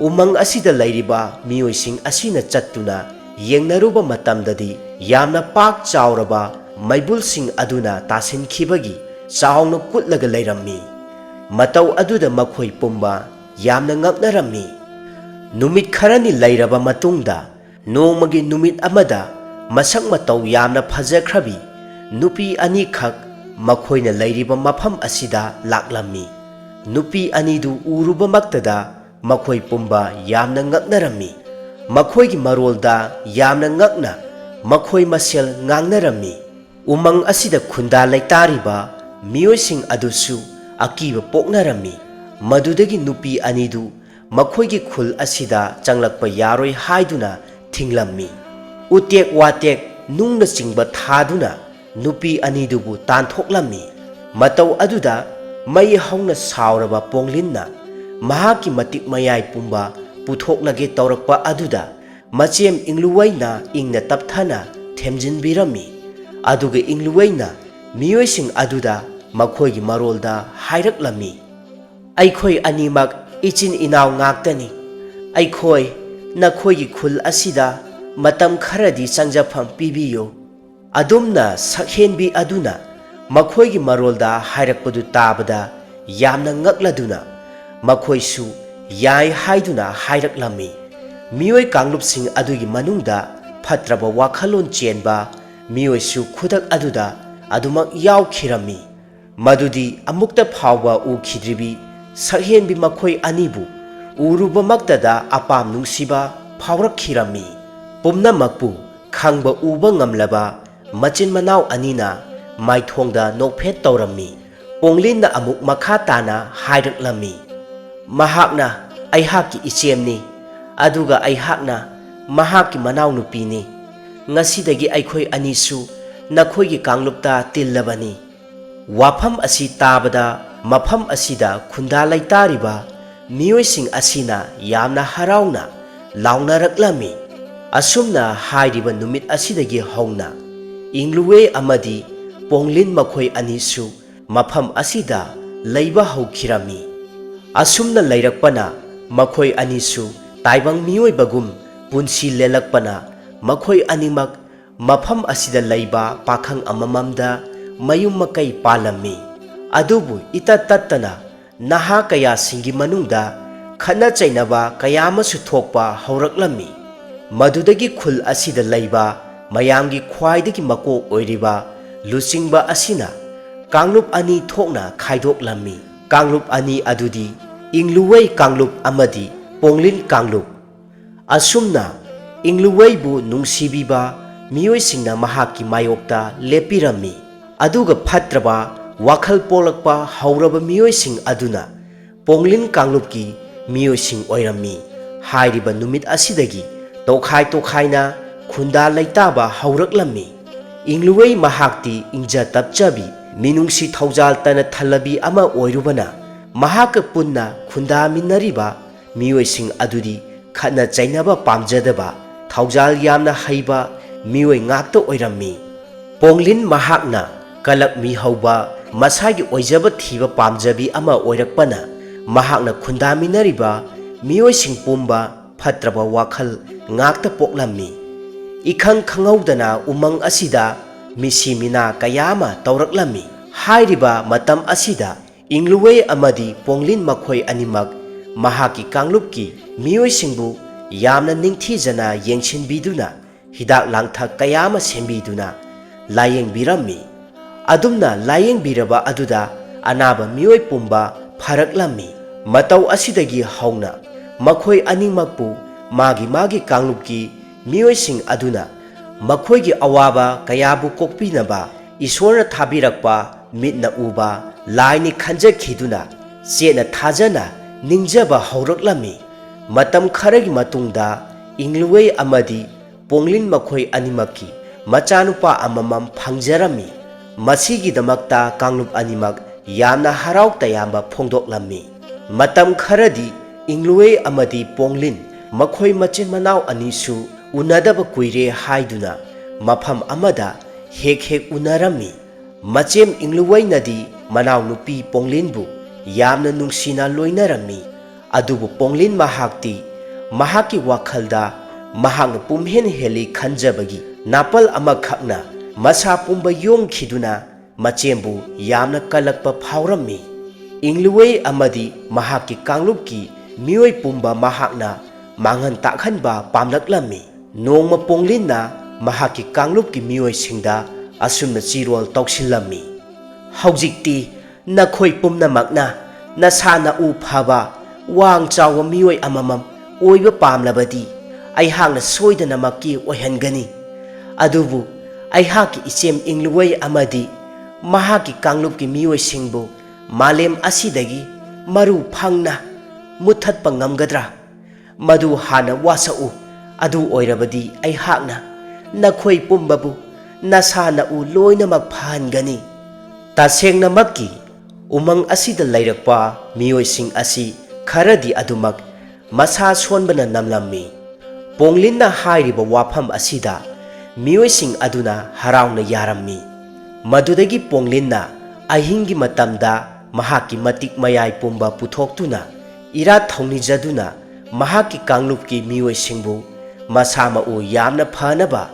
ꯎꯃꯪ ꯑꯁꯤꯗ ꯂꯩꯔꯤꯕ ꯃꯤꯑꯣꯏꯁꯤꯡ ꯑꯁꯤꯅ ꯆꯠꯇꯨꯅ ꯌꯦꯡꯅꯔꯨꯕ ꯃꯇꯝꯗꯗꯤ ꯌꯥꯝꯅ ꯄꯥꯛ ꯆꯥꯎꯔꯕ ꯃꯩꯕꯨꯜꯁꯤꯡ ꯑꯗꯨꯅ ꯇꯥꯁꯤꯟꯈꯤꯕꯒꯤ ꯆꯥꯎꯅ ꯀꯨꯠꯂꯒ ꯂꯩꯔꯝꯃꯤ꯫ ꯃꯇꯧ ꯑꯗꯨꯗ ꯃꯈꯣꯏ ꯄꯨꯝꯕ ꯌꯥꯝꯅ ꯉꯛꯅꯔꯝꯃꯤ꯫ ꯅꯨꯃꯤꯠ ꯈꯔꯅꯤ ꯂꯩꯔꯕ ꯃꯇꯨꯡꯗ ꯅꯣꯡꯃꯒꯤ ꯅꯨꯃꯤꯠ ꯑꯃꯗ ꯃꯁꯛ ꯃꯇꯧ ꯌꯥꯝꯅ ꯐꯖꯈ꯭ꯔꯕꯤ ꯅꯨꯄꯤ ꯑꯅꯤꯈꯛ ꯃꯈꯣꯏꯅ ꯂꯩꯔꯤꯕ ꯃꯐꯝ ꯑꯁꯤꯗ ꯂꯥꯛꯂꯝꯃꯤ꯫ ꯅꯨꯄꯤ ꯑꯅꯤꯗꯨ ꯎꯔꯨꯕꯃꯛꯇꯗ ꯃꯈꯣꯏ ꯄꯨꯝꯕ ꯌꯥꯝꯅ ꯉꯛꯅꯔꯝꯃꯤ꯫ ꯃꯈꯣꯏꯒꯤ ꯃꯔꯣꯜꯗ ꯌꯥꯝꯅ ꯉꯛꯅ ꯃꯈꯣꯏ ꯃꯁꯦꯜ ꯉꯥꯡꯅꯔꯝꯃꯤ꯫ ꯎꯃꯪ ꯑꯁꯤꯗ ꯈꯨꯟꯗꯥ ꯂꯩꯇꯥꯔꯤꯕ ꯃꯤꯑꯣꯏꯁꯤꯡ ꯑꯗꯨꯁꯨ ꯑꯀꯤꯕ ꯄꯣꯛꯅꯔꯝꯃꯤ꯫ ꯃꯗꯨꯗꯒꯤ ꯅꯨꯄꯤ ꯑꯅꯤꯗꯨ ꯃꯈꯣꯏꯒꯤ ꯈꯨꯜ ꯑꯁꯤꯗ ꯆꯪꯂꯛꯄ ꯌꯥꯔꯣꯏ ꯍꯥꯏꯗꯨꯅ ꯊꯤꯡꯂꯝꯃꯤ꯫ ꯎꯇꯦꯛ ꯋꯥꯇꯦꯛ ꯅꯨꯡꯅꯆꯤꯡꯕ ꯊꯥꯗꯨꯅ ꯅꯨꯄꯤ ꯑꯅꯤꯗꯨꯕꯨ ꯇꯥꯟꯊꯣꯛꯂꯝꯃꯤ꯫ ꯃꯇꯧ ꯑꯗꯨꯗ ꯃꯩ ꯍꯧꯅ ꯁꯥꯎꯔꯕ ꯄꯣꯡꯂꯤꯟꯅ ꯃꯍꯥꯛꯀꯤ ꯃꯇꯤꯛ ꯃꯌꯥꯏ ꯄꯨꯝꯕ ꯄꯨꯊꯣꯛꯂꯒꯦ ꯇꯧꯔꯛꯄ ꯑꯗꯨꯗ ꯃꯆꯦꯝ ꯏꯪꯂꯨꯋꯩꯅ ꯏꯪꯅ ꯇꯞꯊꯅ ꯊꯦꯝꯖꯤꯟꯕꯤꯔꯝꯃꯤ꯫ ꯑꯗꯨꯒ ꯏꯪꯂꯨꯋꯩꯅ ꯃꯤꯑꯣꯏꯁꯤꯡ ꯑꯗꯨꯗ ꯃꯈꯣꯏꯒꯤ ꯃꯔꯣꯜꯗ ꯍꯥꯏꯔꯛꯂꯝꯃꯤ, ꯑꯩꯈꯣꯏ ꯑꯅꯤꯃꯛ ꯏꯆꯤꯟ ꯏꯅꯥꯎ ꯉꯥꯛꯇꯅꯤ꯫ ꯑꯩꯈꯣꯏ ꯅꯈꯣꯏꯒꯤ ꯈꯨꯜ ꯑꯁꯤꯗ ꯃꯇꯝ ꯈꯔꯗꯤ ꯆꯪꯖꯐꯝ ꯄꯤꯕꯤꯌꯨ꯫ ꯑꯗꯨꯝꯅ ꯁꯛꯍꯦꯟꯕꯤ ꯑꯗꯨꯅ ꯃꯈꯣꯏꯒꯤ ꯃꯔꯣꯜꯗ ꯍꯥꯏꯔꯛꯄꯗꯨ ꯇꯥꯕꯗ ꯌꯥꯝꯅ ꯉꯛꯂꯗꯨꯅ ꯃꯈꯣꯏꯁꯨ ꯌꯥꯏ ꯍꯥꯏꯗꯨꯅ ꯍꯥꯏꯔꯛꯂꯝꯃꯤ꯫ ꯃꯤꯑꯣꯏ ꯀꯥꯡꯂꯨꯞꯁꯤꯡ ꯑꯗꯨꯒꯤ ꯃꯅꯨꯡꯗ ꯐꯠꯇ꯭ꯔꯕ ꯋꯥꯈꯜꯂꯣꯟ ꯆꯦꯟꯕ ꯃꯤꯑꯣꯏꯁꯨ ꯈꯨꯗꯛ ꯑꯗꯨꯗ ꯑꯗꯨꯃꯛ ꯌꯥꯎꯈꯤꯔꯝꯃꯤ꯫ ꯃꯗꯨꯗꯤ ꯑꯃꯨꯛꯇ ꯐꯥꯎꯕ ꯎꯈꯤꯗ꯭ꯔꯤꯕꯤ ꯁꯛꯍꯦꯟꯕꯤ ꯃꯈꯣꯏ ꯑꯅꯤꯕꯨ ꯎꯔꯨꯕꯃꯛꯇꯗ ꯑꯄꯥꯝ ꯅꯨꯡꯁꯤꯕ ꯐꯥꯎꯔꯛꯈꯤꯔꯝꯃꯤ꯫ ꯄꯨꯝꯅꯃꯛꯄꯨ ꯈꯪꯕ ꯎꯕ ꯉꯝꯂꯕ ꯃꯆꯤꯟ ꯃꯅꯥꯎ ꯑꯅꯤꯅ ꯃꯥꯏꯊꯣꯡꯗ ꯅꯣꯛꯐꯦꯠ ꯇꯧꯔꯝꯃꯤ꯫ ꯄꯣꯡꯂꯤꯟꯅ ꯑꯃꯨꯛ ꯃꯈꯥ ꯇꯥꯅ ꯍꯥꯏꯔꯛꯂꯝꯃꯤ, ꯃꯍꯥꯛꯅ ꯑꯩꯍꯥꯛꯀꯤ ꯏꯆꯦꯝꯅꯤ, ꯑꯗꯨꯒ ꯑꯩꯍꯥꯛꯅ ꯃꯍꯥꯛꯀꯤ ꯃꯅꯥꯎꯅꯨꯄꯤꯅꯤ꯫ ꯉꯁꯤꯗꯒꯤ ꯑꯩꯈꯣꯏ ꯑꯅꯤꯁꯨ ꯅꯈꯣꯏꯒꯤ ꯀꯥꯡꯂꯨꯞꯇ ꯇꯤꯜꯂꯕꯅꯤ꯫ ꯋꯥꯐꯝ ꯑꯁꯤ ꯇꯥꯕꯗ ꯃꯐꯝ ꯑꯁꯤꯗ ꯈꯨꯟꯗꯥ ꯂꯩꯇꯥꯔꯤꯕ ꯃꯤꯑꯣꯏꯁꯤꯡ ꯑꯁꯤꯅ ꯌꯥꯝꯅ ꯍꯔꯥꯎꯅ ꯂꯥꯎꯅꯔꯛꯂꯝꯃꯤ꯫ ꯑꯁꯨꯝꯅ ꯍꯥꯏꯔꯤꯕ ꯅꯨꯃꯤꯠ ꯑꯁꯤꯗꯒꯤ ꯍꯧꯅ ꯏꯪꯂꯨꯋꯦ ꯑꯃꯗꯤ ꯄꯣꯡꯂꯤꯟ ꯃꯈꯣꯏ ꯑꯅꯤꯁꯨ ꯃꯐꯝ ꯑꯁꯤꯗ ꯂꯩꯕ ꯍꯧꯈꯤꯔꯝꯃꯤ꯫ ꯑꯁꯨꯝꯅ ꯂꯩꯔꯛꯄꯅ ꯃꯈꯣꯏ ꯑꯅꯤꯁꯨ ꯇꯥꯏꯕꯪ ꯃꯤꯑꯣꯏꯕꯒꯨꯝ ꯄꯨꯟꯁꯤ ꯂꯦꯜꯂꯛꯄꯅ ꯃꯈꯣꯏ ꯑꯅꯤꯃꯛ ꯃꯐꯝ ꯑꯁꯤꯗ ꯂꯩꯕ ꯄꯥꯈꯪ ꯑꯃꯃꯝꯗ ꯃꯌꯨꯝ ꯃꯀꯩ ꯄꯥꯜꯂꯝꯃꯤ꯫ ꯑꯗꯨꯕꯨ ꯏꯇꯠ ꯇꯠꯇꯅ ꯅꯍꯥ ꯀꯌꯥꯁꯤꯡꯒꯤ ꯃꯅꯨꯡꯗ ꯈꯠꯅ ꯆꯩꯅꯕ ꯀꯌా ꯑꯃꯁꯨ ꯊꯣꯛꯄ ꯍꯧꯔꯛꯂꯝꯃꯤ꯫ ꯃꯗꯨꯗꯒꯤ ꯈꯨꯜ ꯑꯁꯤꯗ ꯂꯩꯕ ꯃꯌꯥꯝꯒꯤ ꯈ꯭ꯋꯥꯏꯗꯒꯤ ꯃꯀꯣꯛ ꯑꯣꯏꯔꯤꯕ ꯂꯨꯆꯤꯡꯕ ꯑꯁꯤꯅ ꯀꯥꯡꯂꯨꯞ ꯑꯅꯤ ꯊꯣꯛꯅ ꯈꯥꯏꯗꯣꯛꯂꯝꯃꯤ꯫ ꯀꯥꯡꯂꯨꯞ ꯑꯅꯤ ꯑꯗꯨꯗꯤ ꯏꯪꯂꯨꯋꯩ ꯀꯥꯡꯂꯨꯞ ꯑꯃꯗꯤ ꯄꯣꯡꯂꯤꯟ ꯀꯥꯡꯂꯨꯞ꯫ ꯑꯁꯨꯝꯅ ꯏꯪꯂꯨꯋꯩꯕꯨ ꯅꯨꯡꯁꯤꯕꯤꯕ ꯃꯤꯑꯣꯏꯁꯤꯡꯅ ꯃꯍꯥꯛꯀꯤ ꯃꯥꯌꯣꯛꯇ ꯂꯦꯞꯄꯤꯔꯝꯃꯤ꯫ ꯑꯗꯨꯒ ꯐꯠꯇ꯭ꯔꯕ ꯋꯥꯈꯜ ꯄꯣꯛꯂꯛꯄ ꯍꯧꯔꯕ ꯃꯤꯑꯣꯏꯁꯤꯡ ꯑꯗꯨꯅ ꯄꯣꯡꯂꯤꯟ ꯀꯥꯡꯂꯨꯞꯀꯤ ꯃꯤꯑꯣꯏꯁꯤꯡ ꯑꯣꯏꯔꯝꯃꯤ꯫ ꯍꯥꯏꯔꯤꯕ ꯅꯨꯃꯤꯠ ꯑꯁꯤꯗꯒꯤ ꯇꯣꯈꯥꯏ ꯇꯣꯈꯥꯏꯅ ꯈꯨꯟꯗꯥ ꯂꯩꯇꯥꯕ ꯍꯧꯔꯛꯂꯝꯃꯤ꯫ ꯏꯪꯂꯨꯋꯩ ꯃꯍꯥꯛꯇꯤ ꯏꯪꯖ ꯇꯞꯆꯕꯤ ꯃꯤꯅꯨꯡꯁꯤ ꯊꯧꯖꯥꯜ ꯇꯅ ꯊꯜꯂꯕꯤ ꯑꯃ ꯑꯣꯏꯔꯨꯕꯅ ꯃꯍꯥꯛꯀ ꯄꯨꯟꯅ ꯈꯨꯟꯗꯥꯃꯤꯟꯅꯔꯤꯕ ꯃꯤꯑꯣꯏꯁꯤꯡ ꯑꯗꯨꯗꯤ ꯈꯠꯅ ꯆꯩꯅꯕ ꯄꯥꯝꯖꯗꯕ ꯊꯧꯖꯥꯜ ꯌꯥꯝꯅ ꯍꯩꯕ ꯃꯤꯑꯣꯏ ꯉꯥꯛꯇ ꯑꯣꯏꯔꯝꯃꯤ꯫ ꯄꯣꯡꯂꯤꯟ ꯃꯍꯥꯛꯅ ꯀꯂꯛ ꯃꯤ ꯍꯧꯕ ꯃꯁꯥꯒꯤ ꯑꯣꯏꯖꯕ ꯊꯤꯕ ꯄꯥꯝꯖꯕꯤ ꯑꯃ ꯑꯣꯏꯔꯛꯄꯅ ꯃꯍꯥꯛꯅ ꯈꯨꯟꯗꯥꯃꯤꯟꯅꯔꯤꯕ ꯃꯤꯑꯣꯏꯁꯤꯡ ꯄꯨꯝꯕ ꯐꯠꯇ꯭ꯔꯕ ꯋꯥꯈꯜ ꯉꯥꯛꯇ ꯄꯣꯛꯂꯝꯃꯤ꯫ ꯏꯈꯪ ꯈꯪꯍꯧꯗꯅ ꯎꯃꯪ ꯑꯁꯤꯗ ꯃꯤꯁꯤ ꯃꯤꯅꯥ ꯀꯌꯥ ꯑꯃ ꯇꯧꯔꯛꯂꯝꯃꯤ꯫ ꯍꯥꯏꯔꯤꯕ ꯃꯇꯝ ꯑꯁꯤꯗ ꯏꯪꯂꯨꯋꯦ ꯑꯃꯗꯤ ꯄꯣꯡꯂꯤꯟ ꯃꯈꯣꯏ ꯑꯅꯤꯃꯛ ꯃꯍꯥꯛꯀꯤ ꯀꯥꯡꯂꯨꯞꯀꯤ ꯃꯤꯑꯣꯏꯁꯤꯡꯕꯨ ꯌꯥꯝꯅ ꯅꯤꯡꯊꯤꯖꯅ ꯌꯦꯡꯁꯤꯟꯕꯤꯗꯨꯅ ꯍꯤꯗꯥꯛ ꯂꯥꯡꯊꯛ ꯀꯌꯥ ꯑꯃ ꯁꯦꯝꯕꯤꯗꯨꯅ ꯂꯥꯌꯦꯡꯕꯤꯔꯝꯃꯤ꯫ ꯑꯗꯨꯝꯅ ꯂꯥꯌꯦꯡꯕꯤꯔꯕ ꯑꯗꯨꯗ ꯑꯅꯥꯕ ꯃꯤꯑꯣꯏ ꯄꯨꯝꯕ ꯐꯔꯛꯂꯝꯃꯤ꯫ ꯃꯇꯧ ꯑꯁꯤꯗꯒꯤ ꯍꯧꯅ ꯃꯈꯣꯏ ꯑꯅꯤꯃꯛꯄꯨ ꯃꯥꯒꯤ ꯀꯥꯡꯂꯨꯞꯀꯤ ꯃꯤꯑꯣꯏꯁꯤꯡ ꯑꯗꯨꯅ ꯃꯈꯣꯏꯒꯤ ꯑꯋꯥꯕ ꯀꯌꯥꯕꯨ ꯀꯣꯛꯄꯤꯅꯕ ꯏꯁꯣꯔꯅ ꯊꯥꯕꯤꯔꯛꯄ ꯃꯤꯠꯅ ꯎꯕ ꯂꯥꯏꯅꯤ ꯈꯟꯖꯈꯤꯗꯨꯅ ꯆꯦꯠꯅ ꯊꯥꯖꯅ ꯅꯤꯡꯖꯕ ꯍꯧꯔꯛꯂꯝꯃꯤ꯫ ꯃꯇꯝ ꯈꯔꯒꯤ ꯃꯇꯨꯡꯗ ꯏꯪꯂꯨꯋꯦ ꯑꯃꯗꯤ ꯄꯣꯡꯂꯤꯟ ꯃꯈꯣꯏ ꯑꯅꯤꯃꯛꯀꯤ ꯃꯆꯥꯅꯨꯄꯥ ꯑꯃꯃꯝ ꯐꯪꯖꯔꯝꯃꯤ꯫ ꯃꯁꯤꯒꯤꯗꯃꯛꯇ ꯀꯥꯡꯂꯨꯞ ꯑꯅꯤꯃꯛ ꯌꯥꯝꯅ ꯍꯔꯥꯎ ꯇꯌꯥꯝꯕ ꯐꯣꯡꯗꯣꯛꯂꯝꯃꯤ꯫ ꯃꯇꯝ ꯈꯔꯗꯤ ꯏꯪꯂꯨꯋꯦ ꯑꯃꯗꯤ ꯄꯣꯡꯂꯤꯟ ꯃꯈꯣꯏ ꯃꯆꯤꯟ ꯃꯅꯥꯎ ꯑꯅꯤꯁꯨ ꯎꯅꯗꯕ ꯀꯨꯏꯔꯦ ꯍꯥꯏꯗꯨꯅ ꯃꯐꯝ ꯑꯃꯗ ꯍꯦꯛ ꯎꯅꯔꯝꯃꯤ꯫ ꯃꯆꯦꯝ ꯏꯪꯂꯨꯋꯦꯅꯗꯤ ꯃꯅꯥꯎꯅꯨꯄꯤ ꯄꯣꯡꯂꯤꯟꯕꯨ ꯌꯥꯝꯅ ꯅꯨꯡꯁꯤꯅ ꯂꯣꯏꯅꯔꯝꯃꯤ꯫ ꯑꯗꯨꯕꯨ ꯄꯣꯡꯂꯤꯟ ꯃꯍꯥꯛꯇꯤ ꯃꯍꯥꯛꯀꯤ ꯋꯥꯈꯜꯗ ꯃꯍꯥꯛꯅ ꯄꯨꯝꯍꯦꯟ ꯍꯦꯜꯂꯤ ꯈꯟꯖꯕꯒꯤ ꯅꯥꯄꯜ ꯑꯃꯈꯛꯅ ꯃꯁꯥ ꯄꯨꯝꯕ ꯌꯣꯝꯈꯤꯗꯨꯅ ꯃꯆꯦꯝꯕꯨ ꯌꯥꯝꯅ ꯀꯜꯂꯛꯄ ꯐꯥꯎꯔꯝꯃꯤ꯫ ꯏꯪꯂꯨꯋꯦ ꯑꯃꯗꯤ ꯃꯍꯥꯛꯀꯤ ꯀꯥꯡꯂꯨꯞꯀꯤ ꯃꯤꯑꯣꯏ ꯄꯨꯝꯕ ꯃꯍꯥꯛꯅ ꯃꯥꯡꯍꯟ ꯇꯥꯛꯍꯟꯕ ꯄꯥꯝꯂꯛꯂꯝꯃꯤ꯫ ꯅꯣꯡꯃ ꯄꯣꯡꯂꯤꯟꯅ ꯃꯍꯥꯛꯀꯤ ꯀꯥꯡꯂꯨꯞꯀꯤ ꯃꯤꯑꯣꯏꯁꯤꯡꯗ ꯑꯁꯨꯝꯅ ꯆꯤꯔꯣꯜ ꯇꯧꯁꯤꯜꯂꯝꯃꯤ꯫ ꯍꯧꯖꯤꯛꯇꯤ ꯅꯈꯣꯏ ꯄꯨꯝꯅꯃꯛꯅ ꯅꯁꯥ ꯅꯎ ꯐꯕ ꯋꯥꯡ ꯆꯥꯎꯕ ꯃꯤꯑꯣꯏ ꯑꯃꯃꯝ ꯑꯣꯏꯕ ꯄꯥꯝꯂꯕꯗꯤ ꯑꯩꯍꯥꯛꯅ ꯁꯣꯏꯗꯅꯃꯛꯀꯤ ꯑꯣꯏꯍꯟꯒꯅꯤ꯫ ꯑꯗꯨꯕꯨ ꯑꯩꯍꯥꯛꯀꯤ ꯏꯆꯦꯝ ꯏꯪꯂꯨꯋꯦ ꯑꯃꯗꯤ ꯃꯍꯥꯛꯀꯤ ꯀꯥꯡꯂꯨꯞꯀꯤ ꯃꯤꯑꯣꯏꯁꯤꯡꯕꯨ ꯃꯥꯂꯦꯝ ꯑꯁꯤꯗꯒꯤ ꯃꯔꯨ ꯐꯪꯅ ꯃꯨꯠꯊꯠꯄ ꯉꯝꯒꯗ꯭ꯔꯥ? ꯃꯗꯨ ꯍꯥꯟꯅ ꯋꯥꯁꯛꯎ꯫ ꯑꯗꯨ ꯑꯣꯏꯔꯕꯗꯤ ꯑꯩꯍꯥꯛꯅ ꯅꯈꯣꯏ ꯄꯨꯝꯕꯕꯨ ꯅꯁꯥ ꯅꯎ ꯂꯣꯏꯅꯃꯛ ꯐꯍꯟꯒꯅꯤ꯫ ꯇꯁꯦꯡꯅꯃꯛꯀꯤ ꯎꯃꯪ ꯑꯁꯤꯗ ꯂꯩꯔꯛꯄ ꯃꯤꯑꯣꯏꯁꯤꯡ ꯑꯁꯤ ꯈꯔꯗꯤ ꯑꯗꯨꯃꯛ ꯃꯁꯥ ꯁꯣꯟꯕꯅ ꯅꯝꯂꯝꯃꯤ꯫ ꯄꯣꯡꯂꯤꯟꯅ ꯍꯥꯏꯔꯤꯕ ꯋꯥꯐꯝ ꯑꯁꯤꯗ ꯃꯤꯑꯣꯏꯁꯤꯡ ꯑꯗꯨꯅ ꯍꯔꯥꯎꯅ ꯌꯥꯔꯝꯃꯤ꯫ ꯃꯗꯨꯗꯒꯤ ꯄꯣꯡꯂꯤꯟꯅ ꯑꯍꯤꯡꯒꯤ ꯃꯇꯝꯗ ꯃꯍꯥꯛꯀꯤ ꯃꯇꯤꯛ ꯃꯌꯥꯏ ꯄꯨꯝꯕ ꯄꯨꯊꯣꯛꯇꯨꯅ ꯏꯔꯥꯠ ꯊꯧꯅꯤꯖꯗꯨꯅ ꯃꯍꯥꯛꯀꯤ ꯀꯥꯡꯂꯨꯞꯀꯤ ꯃꯤꯑꯣꯏꯁꯤꯡꯕꯨ ꯃꯁꯥ ꯃꯎ ꯌꯥꯝꯅ ꯐꯅꯕ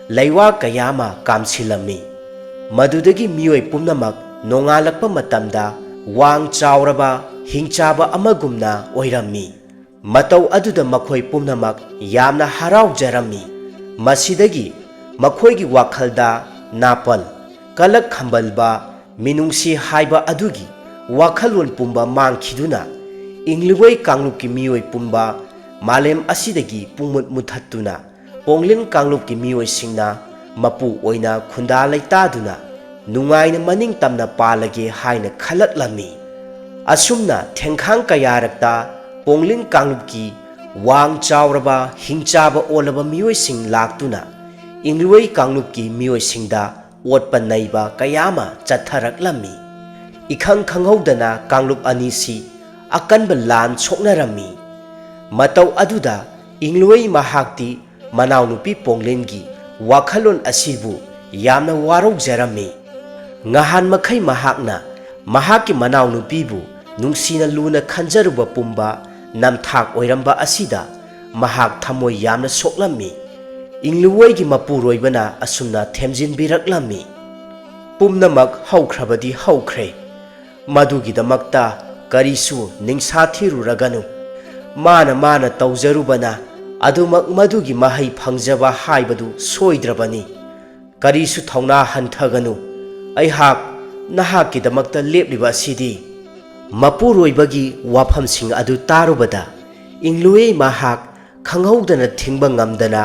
ꯂꯩꯋꯥ ꯀꯌꯥ ꯑꯃ ꯀꯥꯝꯁꯤꯜꯂꯝꯃꯤ꯫ ꯃꯗꯨꯗꯒꯤ ꯃꯤꯑꯣꯏ ꯄꯨꯝꯅꯃꯛ ꯅꯣꯡꯉꯥꯜꯂꯛꯄ ꯃꯇꯝꯗ ꯋꯥꯡ ꯆꯥꯎꯔꯕ ꯍꯤꯡꯆꯥꯕ ꯑꯃꯒꯨꯝꯅ ꯑꯣꯏꯔꯝꯃꯤ꯫ ꯃꯇꯧ ꯑꯗꯨꯗ ꯃꯈꯣꯏ ꯄꯨꯝꯅꯃꯛ ꯌꯥꯝꯅ ꯍꯔꯥꯎꯖꯔꯝꯃꯤ꯫ ꯃꯁꯤꯗꯒꯤ ꯃꯈꯣꯏꯒꯤ ꯋꯥꯈꯜꯗ ꯅꯥꯄꯜ, ꯀꯂꯛ ꯈꯝꯕꯜꯕ, ꯃꯤꯅꯨꯡꯁꯤ ꯍꯥꯏꯕ ꯑꯗꯨꯒꯤ ꯋꯥꯈꯜꯂꯣꯟ ꯄꯨꯝꯕ ꯃꯥꯡꯈꯤꯗꯨꯅ ꯏꯪꯂꯨꯋꯦ ꯀꯥꯡꯂꯨꯞꯀꯤ ꯃꯤꯑꯣꯏ ꯄꯨꯝꯕ ꯃꯥꯂꯦꯝ ꯑꯁꯤꯗꯒꯤ ꯄꯨꯡꯃꯨꯠ ꯃꯨꯠꯊꯠꯇꯨꯅ ꯄꯣꯡꯂꯤꯟ ꯀꯥꯡꯂꯨꯞꯀꯤ ꯃꯤꯑꯣꯏꯁꯤꯡꯅ ꯃꯄꯨ ꯑꯣꯏꯅ ꯈꯨꯟꯗꯥ ꯂꯩꯇꯥꯗꯨꯅ ꯅꯨꯡꯉꯥꯏꯅ ꯃꯅꯤꯡꯇꯝꯅ ꯄꯥꯜꯂꯒꯦ ꯍꯥꯏꯅ ꯈꯜꯂꯛꯂꯝꯃꯤ꯫ ꯑꯁꯨꯝꯅ ꯊꯦꯡꯈꯥꯡ ꯀꯌꯥꯔꯛꯇ ꯄꯣꯡꯂꯤꯟ ꯀꯥꯡꯂꯨꯞꯀꯤ ꯋꯥꯡ ꯆꯥꯎꯔꯕ ꯍꯤꯡꯆꯥꯕ ꯑꯣꯜꯂꯕ ꯃꯤꯑꯣꯏꯁꯤꯡ ꯂꯥꯛꯇꯨꯅ ꯏꯪꯂꯨꯋꯦ ꯀꯥꯡꯂꯨꯞꯀꯤ ꯃꯤꯑꯣꯏꯁꯤꯡꯗ ꯑꯣꯠꯄ ꯅꯩꯕ ꯀꯌꯥ ꯑꯃ ꯆꯠꯊꯔꯛꯂꯝꯃꯤ꯫ ꯏꯈꯪ ꯈꯪꯍꯧꯗꯅ ꯀꯥꯡꯂꯨꯞ ꯑꯅꯤꯁꯤ ꯑꯀꯟꯕ ꯂꯥꯟ ꯁꯣꯛꯅꯔꯝꯃꯤ꯫ ꯃꯇꯧ ꯑꯗꯨꯗ ꯏꯪꯂꯨꯋꯦ ꯃꯍꯥꯛꯇꯤ ꯃꯅꯥꯎꯅꯨꯄꯤ ꯄꯣꯡꯂꯤꯟꯒꯤ ꯋꯥꯈꯜꯂꯣꯟ ꯑꯁꯤꯕꯨ ꯌꯥꯝꯅ ꯋꯥꯔꯧꯖꯔꯝꯃꯤ꯫ ꯉꯍꯥꯟ ꯃꯈꯩ ꯃꯍꯥꯛꯅ ꯃꯍꯥꯛꯀꯤ ꯃꯅꯥꯎꯅꯨꯄꯤꯕꯨ ꯅꯨꯡꯁꯤꯅ ꯂꯨꯅ ꯈꯟꯖꯔꯨꯕ ꯄꯨꯝꯕ ꯅꯝꯊꯥꯛ ꯑꯣꯏꯔꯝꯕ ꯑꯁꯤꯗ ꯃꯍꯥꯛ ꯊꯃꯣꯏ ꯌꯥꯝꯅ ꯁꯣꯛꯂꯝꯃꯤ꯫ ꯏꯪꯂꯨꯋꯦꯒꯤ ꯃꯄꯨꯔꯣꯏꯕꯅ ꯑꯁꯨꯝꯅ ꯊꯦꯝꯖꯤꯟꯕꯤꯔꯛꯂꯝꯃꯤ꯫ ꯄꯨꯝꯅꯃꯛ ꯍꯧꯈ꯭ꯔꯕꯗꯤ ꯍꯧꯈ꯭ꯔꯦ꯫ ꯃꯗꯨꯒꯤꯗꯃꯛꯇ ꯀꯔꯤꯁꯨ ꯅꯤꯡꯁꯥ ꯊꯤꯔꯨꯔꯒꯅꯨ꯫ ꯃꯥꯅ ꯇꯧꯖꯔꯨꯕꯅ ꯑꯗꯨꯃꯛ ꯃꯗꯨꯒꯤ ꯃꯍꯩ ꯐꯪꯖꯕ ꯍꯥꯏꯕꯗꯨ ꯁꯣꯏꯗ꯭ꯔꯕꯅꯤ꯫ ꯀꯔꯤꯁꯨ ꯊꯧꯅꯥ ꯍꯟꯊꯒꯅꯨ꯫ ꯑꯩꯍꯥꯛ ꯅꯍꯥꯛꯀꯤꯗꯃꯛꯇ ꯂꯦꯞꯂꯤꯕ ꯑꯁꯤꯗꯤ꯫ ꯃꯄꯨꯔꯣꯏꯕꯒꯤ ꯋꯥꯐꯝꯁꯤꯡ ꯑꯗꯨ ꯇꯥꯔꯨꯕꯗ ꯏꯪꯂꯨꯋꯦ ꯃꯍꯥꯛ ꯈꯪꯍꯧꯗꯅ ꯊꯤꯡꯕ ꯉꯝꯗꯅ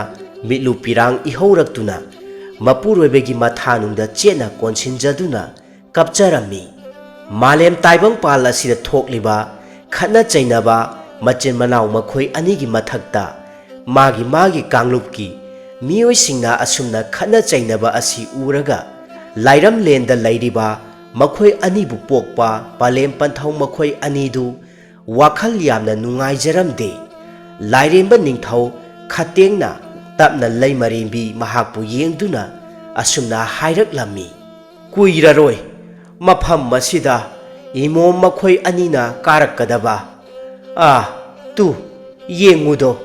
ꯃꯤꯠꯂꯨ ꯄꯤꯔꯥꯡ ꯏꯍꯧꯔꯛꯇꯨꯅ ꯃꯄꯨꯔꯣꯏꯕꯒꯤ ꯃꯊꯥꯅꯨꯡꯗ ꯆꯦꯠꯅ ꯀꯣꯟꯁꯤꯟꯖꯗꯨꯅ ꯀꯞꯆꯔꯝꯃꯤ꯫ ꯃꯥꯂꯦꯝ ꯇꯥꯏꯕꯪꯄꯥꯜ ꯑꯁꯤꯗ ꯊꯣꯛꯂꯤꯕ ꯈꯠꯅ ꯆꯩꯅꯕ ꯃꯆꯤꯟ ꯃꯅꯥꯎ ꯃꯈꯣꯏ ꯑꯅꯤꯒꯤ ꯃꯊꯛꯇ ꯃꯥꯒꯤ ꯀꯥꯡꯂꯨꯞꯀꯤ ꯃꯤꯑꯣꯏꯁꯤꯡꯅ ꯑꯁꯨꯝꯅ ꯈꯠꯅ ꯆꯩꯅꯕ ꯑꯁꯤ ꯎꯔꯒ ꯂꯥꯏꯔꯝꯂꯦꯟꯗ ꯂꯩꯔꯤꯕ ꯃꯈꯣꯏ ꯑꯅꯤꯕꯨ ꯄꯣꯛꯄ ꯄꯂꯦꯝ ꯄꯟꯊꯧ ꯃꯈꯣꯏ ꯑꯅꯤꯗꯨ ꯋꯥꯈꯜ ꯌꯥꯝꯅ ꯅꯨꯡꯉꯥꯏꯖꯔꯝꯗꯦ꯫ ꯂꯥꯏꯔꯦꯝꯕ ꯅꯤꯡꯊꯧ ꯈꯇꯦꯡꯅ ꯇꯞꯅ ꯂꯩꯃꯔꯦꯝꯕꯤ ꯃꯍꯥꯛꯄꯨ ꯌꯦꯡꯗꯨꯅ ꯑꯁꯨꯝꯅ ꯍꯥꯏꯔꯛꯂꯝꯃꯤ꯫ ꯀꯨꯏꯔꯔꯣꯏ ꯃꯐꯝ ꯑꯁꯤꯗ ꯏꯃꯣꯝ ꯃꯈꯣꯏ ꯑꯅꯤꯅ ꯀꯥꯔꯛꯀꯗꯕ꯫ ꯇꯨ ꯌꯦꯡꯉꯨꯗꯣ,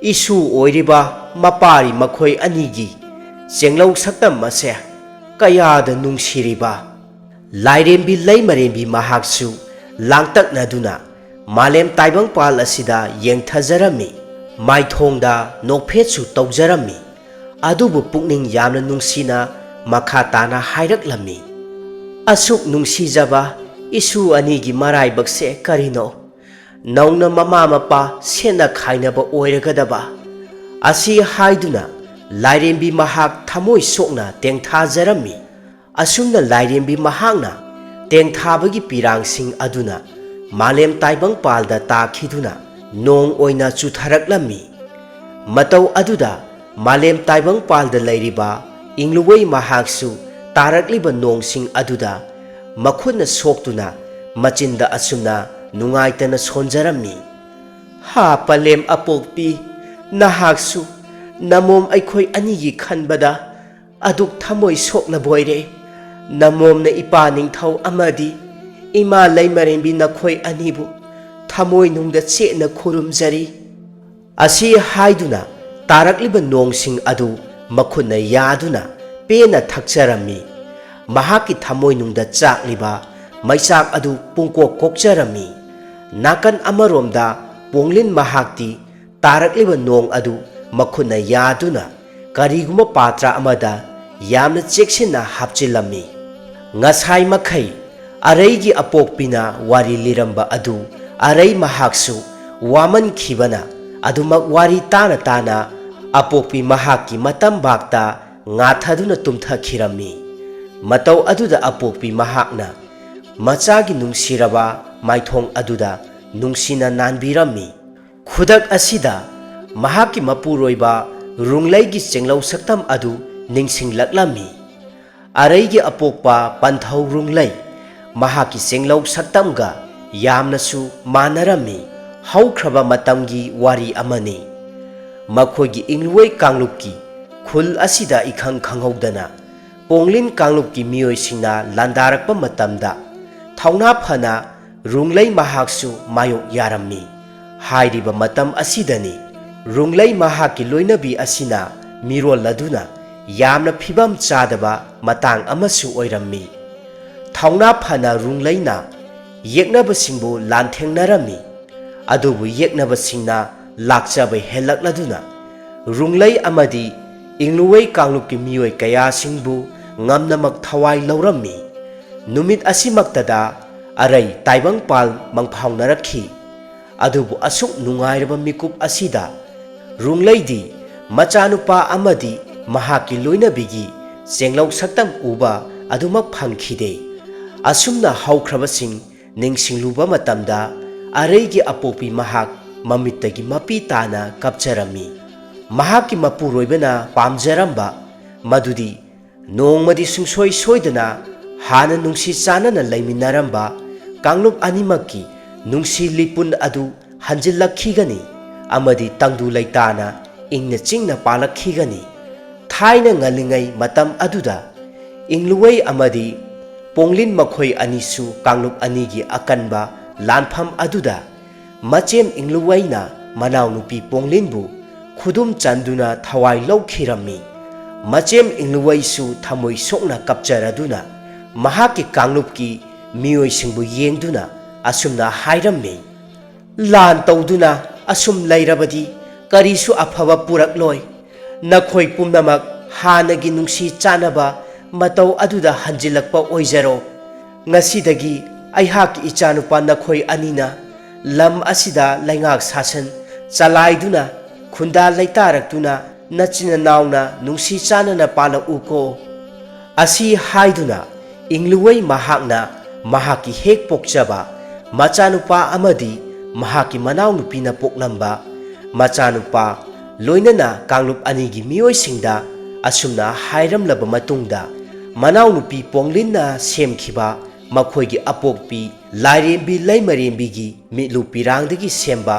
ꯏꯁꯨ ꯑꯣꯏꯔꯤꯕ ꯃꯄꯥꯔꯤ ꯃꯈꯣꯏ ꯑꯅꯤꯒꯤ ꯆꯦꯡꯂꯧ ꯁꯛꯇꯝ ꯑꯁꯦ꯫ ꯀꯌꯥꯗ ꯅꯨꯡꯁꯤꯔꯤꯕ ꯂꯥꯏꯔꯦꯝꯕꯤ ꯂꯩꯃꯔꯦꯝꯕꯤ ꯃꯍꯥꯛꯁꯨ ꯂꯥꯡꯇꯛꯅꯗꯨꯅ ꯃꯥꯂꯦꯝ ꯇꯥꯏꯕꯪꯄꯥꯜ ꯑꯁꯤꯗ ꯌꯦꯡꯊꯖꯔꯝꯃꯤ ꯃꯥꯏꯊꯣꯡꯗ ꯅꯣꯛꯐꯦꯠꯁꯨ ꯇꯧꯖꯔꯝꯃꯤ ꯑꯗꯨꯕꯨ ꯄꯨꯛꯅꯤꯡ ꯌꯥꯝꯅ ꯅꯨꯡꯁꯤꯅ ꯃꯈꯥ ꯇꯥꯅ ꯍꯥꯏꯔꯛꯂꯝꯃꯤ ꯑꯁꯨꯛ ꯅꯨꯡꯁꯤꯖꯕ ꯏꯁꯨ ꯑꯅꯤꯒꯤ ꯃꯔꯥꯏꯕꯛꯁꯦ ꯀꯔꯤꯅꯣ ꯅꯧꯅ ꯃꯃꯥ ꯃꯄꯥ ꯁꯦꯠꯅ ꯈꯥꯏꯅꯕ ꯑꯣꯏꯔꯒꯗꯕ ꯑꯁꯤ ꯍꯥꯏꯗꯨꯅ ꯂꯥꯏꯔꯦꯝꯕꯤ ꯃꯍꯥꯛ ꯊꯃꯣꯏ ꯁꯣꯛꯅ ꯇꯦꯡꯊꯥꯖꯔꯝꯃꯤ ꯑꯁꯨꯝꯅ ꯂꯥꯏꯔꯦꯝꯕꯤ ꯃꯍꯥꯛꯅ ꯇꯦꯡꯊꯥꯕꯒꯤ ꯄꯤꯔꯥꯡꯁꯤꯡ ꯑꯗꯨꯅ ꯃꯥꯂꯦꯝ ꯇꯥꯏꯕꯪꯄꯥꯜꯗ ꯇꯥꯈꯤꯗꯨꯅ ꯅꯣꯡ ꯑꯣꯏꯅ ꯆꯨꯊꯔꯛꯂꯝꯃꯤ ꯃꯇꯧ ꯑꯗꯨꯗ ꯃꯥꯂꯦꯝ ꯇꯥꯏꯕꯪꯄꯥꯜꯗ ꯂꯩꯔꯤꯕ ꯏꯪꯂꯨꯋꯩ ꯃꯍꯥꯛꯁꯨ ꯇꯥꯔꯛꯂꯤꯕ ꯅꯣꯡꯁꯤꯡ ꯑꯗꯨꯗ ꯃꯈꯨꯠꯅ ꯁꯣꯛꯇꯨꯅ ꯃꯆꯤꯟꯗ ꯑꯁꯨꯝꯅ ꯅꯨꯡꯉꯥꯏꯇꯅ ꯁꯣꯟꯖꯔꯝꯃꯤ ꯍꯥ ꯄꯂꯦꯝ ꯑꯄꯣꯛꯄꯤ ꯅꯍꯥꯛꯁꯨ ꯅꯃꯣꯝ ꯑꯩꯈꯣꯏ ꯑꯅꯤꯒꯤ ꯈꯟꯕꯗ ꯑꯗꯨꯛ ꯊꯃꯣꯏ ꯁꯣꯛꯂꯕꯣꯏꯔꯦ ꯅꯃꯣꯝꯅ ꯏꯄꯥ ꯅꯤꯡꯊꯧ ꯑꯃꯗꯤ ꯏꯃꯥ ꯂꯩꯃꯔꯦꯝꯕꯤ ꯅꯈꯣꯏ ꯑꯅꯤꯕꯨ ꯊꯃꯣꯏꯅꯨꯡꯗ ꯆꯦꯠꯅ ꯈꯨꯔꯨꯝꯖꯔꯤ ꯑꯁꯤ ꯍꯥꯏꯗꯨꯅ ꯇꯥꯔꯛꯂꯤꯕ ꯅꯣꯡꯁꯤꯡ ꯑꯗꯨ ꯃꯈꯨꯠꯅ ꯌꯥꯗꯨꯅ ꯄꯦꯟꯅ ꯊꯛꯆꯔꯝꯃꯤ ꯃꯍꯥꯛꯀꯤ ꯊꯃꯣꯏꯅꯨꯡꯗ ꯆꯥꯛꯂꯤꯕ ꯃꯩꯆꯥꯛ ꯑꯗꯨ ꯄꯨꯡꯀꯣꯛ ꯀꯣꯛꯆꯔꯝꯃꯤ ꯅꯥꯀꯟ ꯑꯃꯔꯣꯝꯗ ꯄꯣꯡꯂꯤꯟ ꯃꯍꯥꯛꯇꯤ ꯇꯥꯔꯛꯂꯤꯕ ꯅꯣꯡ ꯑꯗු ꯃꯈꯨꯠꯅ ꯌꯥꯗꯨꯅ ꯀꯔꯤꯒꯨꯝꯕ ꯄꯥꯇ꯭ꯔ ꯑꯃꯗ ꯌꯥꯝꯅ ꯆꯦꯛꯁꯤꯟꯅ ꯍꯥꯞꯆꯤꯜꯂꯝꯃꯤ ꯉꯁꯥꯏ ꯃꯈꯩ ꯑꯔꯩꯒꯤ ꯑꯄꯣꯛꯄꯤꯅ ꯋꯥꯔꯤ ꯂꯤꯔꯝꯕ ꯑꯗꯨ ꯑꯔꯩ ꯃꯍꯥꯛꯁꯨ ꯋꯥꯃꯟꯈꯤꯕꯅ ꯑꯗꯨꯃꯛ ꯋꯥꯔꯤ ꯇꯥꯅ ꯇꯥꯅ ꯑꯄꯣꯛꯄꯤ ꯃꯍꯥꯛꯀꯤ ꯃꯇꯝꯕꯥꯛꯇ ꯉꯥꯊꯗꯨꯅ ꯇꯨꯝꯊꯈꯤꯔꯝꯃꯤ ꯃꯇꯧ ꯑꯗꯨꯗ ꯑꯄꯣꯛꯄꯤ ꯃꯍꯥꯛꯅ ꯃꯆꯥꯒꯤ ꯅꯨꯡꯁꯤꯔꯕ ꯃꯥꯏꯊꯣꯡ ꯑꯗꯨꯗ ꯅꯨꯡꯁꯤꯅ ꯅꯥꯟꯕꯤꯔꯝꯃꯤ ꯈꯨꯗꯛ ꯑꯁꯤꯗ ꯃꯍꯥꯛꯀꯤ ꯃꯄꯨꯔꯣꯏꯕ ꯔꯨꯡꯂꯩꯒꯤ ꯆꯦꯡꯂꯧ ꯁꯛꯇꯝ ꯑꯗꯨ ꯅꯤꯡꯁꯤꯡꯂꯛꯂꯝꯃꯤ ꯑꯔꯩꯒꯤ ꯑꯄꯣꯛꯄ ꯄꯟꯊꯧ ꯔꯨꯡꯂꯩ ꯃꯍꯥꯛꯀꯤ ꯆꯦꯡꯂꯧ ꯁꯛꯇꯝꯒ ꯌꯥꯝꯅꯁꯨ ꯃꯥꯟꯅꯔꯝꯃꯤ ꯍꯧꯈ꯭ꯔꯕ ꯃꯇꯝꯒꯤ ꯋꯥꯔꯤ ꯑꯃꯅꯤ ꯃꯈꯣꯏꯒꯤ ꯏꯪꯂꯨꯋꯩ ꯀꯥꯡꯂꯨꯞꯀꯤ ꯈꯨꯜ ꯑꯁꯤꯗ ꯏꯈꯪ ꯈꯪꯍꯧꯗꯅ ꯄꯣꯡꯂꯤꯟ ꯀꯥꯡꯂꯨꯞꯀꯤ ꯃꯤꯑꯣꯏꯁꯤꯡꯅ ꯂꯥꯟꯗꯥꯔꯛꯄ ꯃꯇꯝꯗ ꯊꯧꯅꯥ ꯐꯅ ꯔꯨꯡꯂꯩ ꯃꯍꯥꯛꯁꯨ ꯃꯥꯌꯣꯛ ꯌꯥꯔꯝꯃꯤ ꯍꯥꯏꯔꯤꯕ ꯃꯇꯝ ꯑꯁꯤꯗꯅꯤ ꯔꯨꯡꯂꯩ ꯃꯍꯥꯛꯀꯤ ꯂꯣꯏꯅꯕꯤ ꯑꯁꯤꯅ ꯃꯤꯔꯣꯜꯂꯗꯨꯅ ꯌꯥꯝꯅ ꯐꯤꯕꯝ ꯆꯥꯗꯕ ꯃꯇꯥꯡ ꯑꯃꯁꯨ ꯑꯣꯏꯔꯝꯃꯤ ꯊꯧꯅꯥ ꯐꯅ ꯔꯨꯡꯂꯩꯅ ꯌꯦꯛꯅꯕꯁꯤꯡꯕꯨ ꯂꯥꯟꯊꯦꯡꯅꯔꯝꯃꯤ ꯑꯗꯨꯕꯨ ꯌꯦꯛꯅꯕꯁꯤꯡꯅ ꯂꯥꯛꯆꯕ ꯍꯦꯜꯂꯛꯂꯗꯨꯅ ꯔꯨꯡꯂꯩ ꯑꯃꯗꯤ ꯏꯪꯂꯨꯋꯩ ꯀꯥꯡꯂꯨꯞꯀꯤ ꯃꯤꯑꯣꯏ ꯀꯌꯥꯁꯤꯡꯕꯨ ꯉꯝꯅꯃꯛ ꯊꯋꯥꯏ ꯂꯧꯔꯝꯃꯤ ꯅꯨꯃꯤꯠ ꯑꯁꯤꯃꯛꯇꯗ ꯑꯔꯩ ꯇꯥꯏꯕꯪꯄꯥꯜ ꯃꯪꯐꯥꯎꯅꯔꯛꯈꯤ ꯑꯗꯨꯕꯨ ꯑꯁꯨꯛ ꯅꯨꯡꯉꯥꯏꯔꯕ ꯃꯤꯀꯨꯞ ꯑꯁꯤꯗ ꯔꯨꯡꯂꯩꯗꯤ ꯃꯆꯥꯅꯨꯄꯥ ꯑꯃꯗꯤ ꯃꯍꯥꯛꯀꯤ ꯂꯣꯏꯅꯕꯤꯒꯤ ꯆꯦꯡꯂꯧ ꯁꯛꯇꯝ ꯎꯕ ꯑꯗꯨꯃꯛ ꯐꯪꯈꯤꯗꯦ ꯑꯁꯨꯝꯅ ꯍꯧꯈ꯭ꯔꯕꯁꯤꯡ ꯅꯤꯡꯁꯤꯡꯂꯨꯕ ꯃꯇꯝꯗ ꯑꯔꯩꯒꯤ ꯑꯄꯣꯛꯄꯤ ꯃꯍꯥꯛ ꯃꯃꯤꯠꯇꯒꯤ ꯃꯄꯤ ꯇꯥꯅ ꯀꯞꯆꯔꯝꯃꯤ ꯃꯍꯥꯛꯀꯤ ꯃꯄꯨꯔꯣꯏꯕꯅ ꯄꯥꯝꯖꯔꯝꯕ ꯃꯗꯨꯗꯤ ꯅꯣꯡꯃꯗꯤ ꯁꯨꯡꯁꯣꯏ ꯁꯣꯏꯗꯅ ꯍꯥꯟꯅ ꯅꯨꯡꯁꯤ ꯆꯥꯟꯅꯅ ꯂꯩꯃꯤꯟꯅꯔꯝꯕ ꯀꯥꯡꯂꯨꯞ ꯑꯅꯤꯃꯛꯀꯤ ꯅꯨꯡꯁꯤ ꯂꯤꯄꯨꯟ ꯑꯗꯨ ꯍꯟꯖꯤꯜꯂꯛꯈꯤꯒꯅꯤ ꯑꯃꯗꯤ ꯇꯪꯗꯨ ꯂꯩꯇꯥꯅ ꯏꯪꯅ ꯆꯤꯡꯅ ꯄꯥꯜꯂꯛꯈꯤꯒꯅꯤ ꯊꯥꯏꯅ ꯉꯜꯂꯤꯉꯩ ꯃꯇꯝ ꯑꯗꯨꯗ ꯏꯪꯂꯨꯋꯩ ꯑꯃꯗꯤ ꯄꯣꯡꯂꯤꯟ ꯃꯈꯣꯏ ꯑꯅꯤꯁꯨ ꯀꯥꯡꯂꯨꯞ ꯑꯅꯤꯒꯤ ꯑꯀꯟꯕ ꯂꯥꯟꯐꯝ ꯑꯗꯨꯗ ꯃꯆꯦꯝ ꯏꯪꯂꯨꯋꯩꯅ ꯃꯅꯥꯎꯅꯨꯄꯤ ꯄꯣꯡꯂꯤꯟꯕꯨ ꯈꯨꯗꯨꯝ ꯆꯟꯗꯨꯅ ꯊꯋꯥꯏ ꯂꯧꯈꯤꯔꯝꯃꯤ ꯃꯆꯦꯝ ꯏꯪꯂꯨꯋꯩꯁꯨ ꯊꯃꯣꯏ ꯁꯣꯛꯅ ꯀꯞꯆꯔꯗꯨꯅ ꯃꯍꯥꯛꯀꯤ ꯀꯥꯡꯂꯨꯞꯀꯤ ꯃꯤꯑꯣꯏꯁꯤꯡꯕꯨ ꯌꯦꯡꯗꯨꯅ ꯑꯁꯨꯝꯅ ꯍꯥꯏꯔꯝꯃꯤ ꯂꯥꯟ ꯇꯧꯗꯨꯅ ꯑꯁꯨꯝ ꯂꯩꯔꯕꯗꯤ ꯀꯔꯤꯁꯨ ꯑꯐꯕ ꯄꯨꯔꯛꯂꯣꯏ ꯅꯈꯣꯏ ꯄꯨꯝꯅꯃꯛ ꯍꯥꯟꯅꯒꯤ ꯅꯨꯡꯁꯤ ꯆꯥꯟꯅꯕ ꯃꯇꯧ ꯑꯗꯨꯗ ꯍꯟꯖꯤꯜꯂꯛꯄ ꯑꯣꯏꯖꯔꯣ ꯉꯁꯤꯗꯒꯤ ꯑꯩꯍꯥꯛꯀꯤ ꯏꯆꯥꯅꯨꯄꯥ ꯅꯈꯣꯏ ꯑꯅꯤꯅ ꯂꯝ ꯑꯁꯤꯗ ꯂꯩꯉꯥꯛ ꯁꯥꯁꯟ ꯆꯂꯥꯏꯗꯨꯅ ꯈꯨꯟꯗꯥ ꯂꯩꯇꯥꯔꯛꯇꯨꯅ ꯅꯆꯤꯟ ꯅꯅꯥꯎꯅ ꯅꯨꯡꯁꯤ ꯆꯥꯟꯅꯅ ꯄꯥꯜꯂꯛꯎꯀꯣ ꯑꯁꯤ ꯍꯥꯏꯗꯨꯅ ꯏꯪꯂꯨꯋꯩ ꯃꯍꯥꯛꯅ ꯃꯍꯥꯛꯀꯤ ꯍꯦꯛ ꯄꯣꯛꯆꯕ ꯃꯆꯥꯅꯨꯄꯥ ꯑꯃꯗꯤ ꯃꯍꯥꯛꯀꯤ ꯃꯅꯥꯎꯅꯨꯄꯤꯅ ꯄꯣꯛꯂꯝꯕ ꯃꯆꯥꯅꯨꯄꯥ ꯂꯣꯏꯅꯅ ꯀꯥꯡꯂꯨꯞ ꯑꯅꯤꯒꯤ ꯃꯤꯑꯣꯏꯁꯤꯡꯗ ꯑꯁꯨꯝꯅ ꯍꯥꯏꯔꯝꯂꯕ ꯃꯇꯨꯡꯗ ꯃꯅꯥꯎꯅꯨꯄꯤ ꯄꯣꯡꯂꯤꯟꯅ ꯁꯦꯝꯈꯤꯕ ꯃꯈꯣꯏꯒꯤ ꯑꯄꯣꯛꯄꯤ ꯂꯥꯏꯔꯦꯝꯕꯤ ꯂꯩꯃꯔꯦꯝꯕꯤꯒꯤ ꯃꯤꯠꯂꯨ ꯄꯤꯔꯥꯡꯗꯒꯤ ꯁꯦꯝꯕ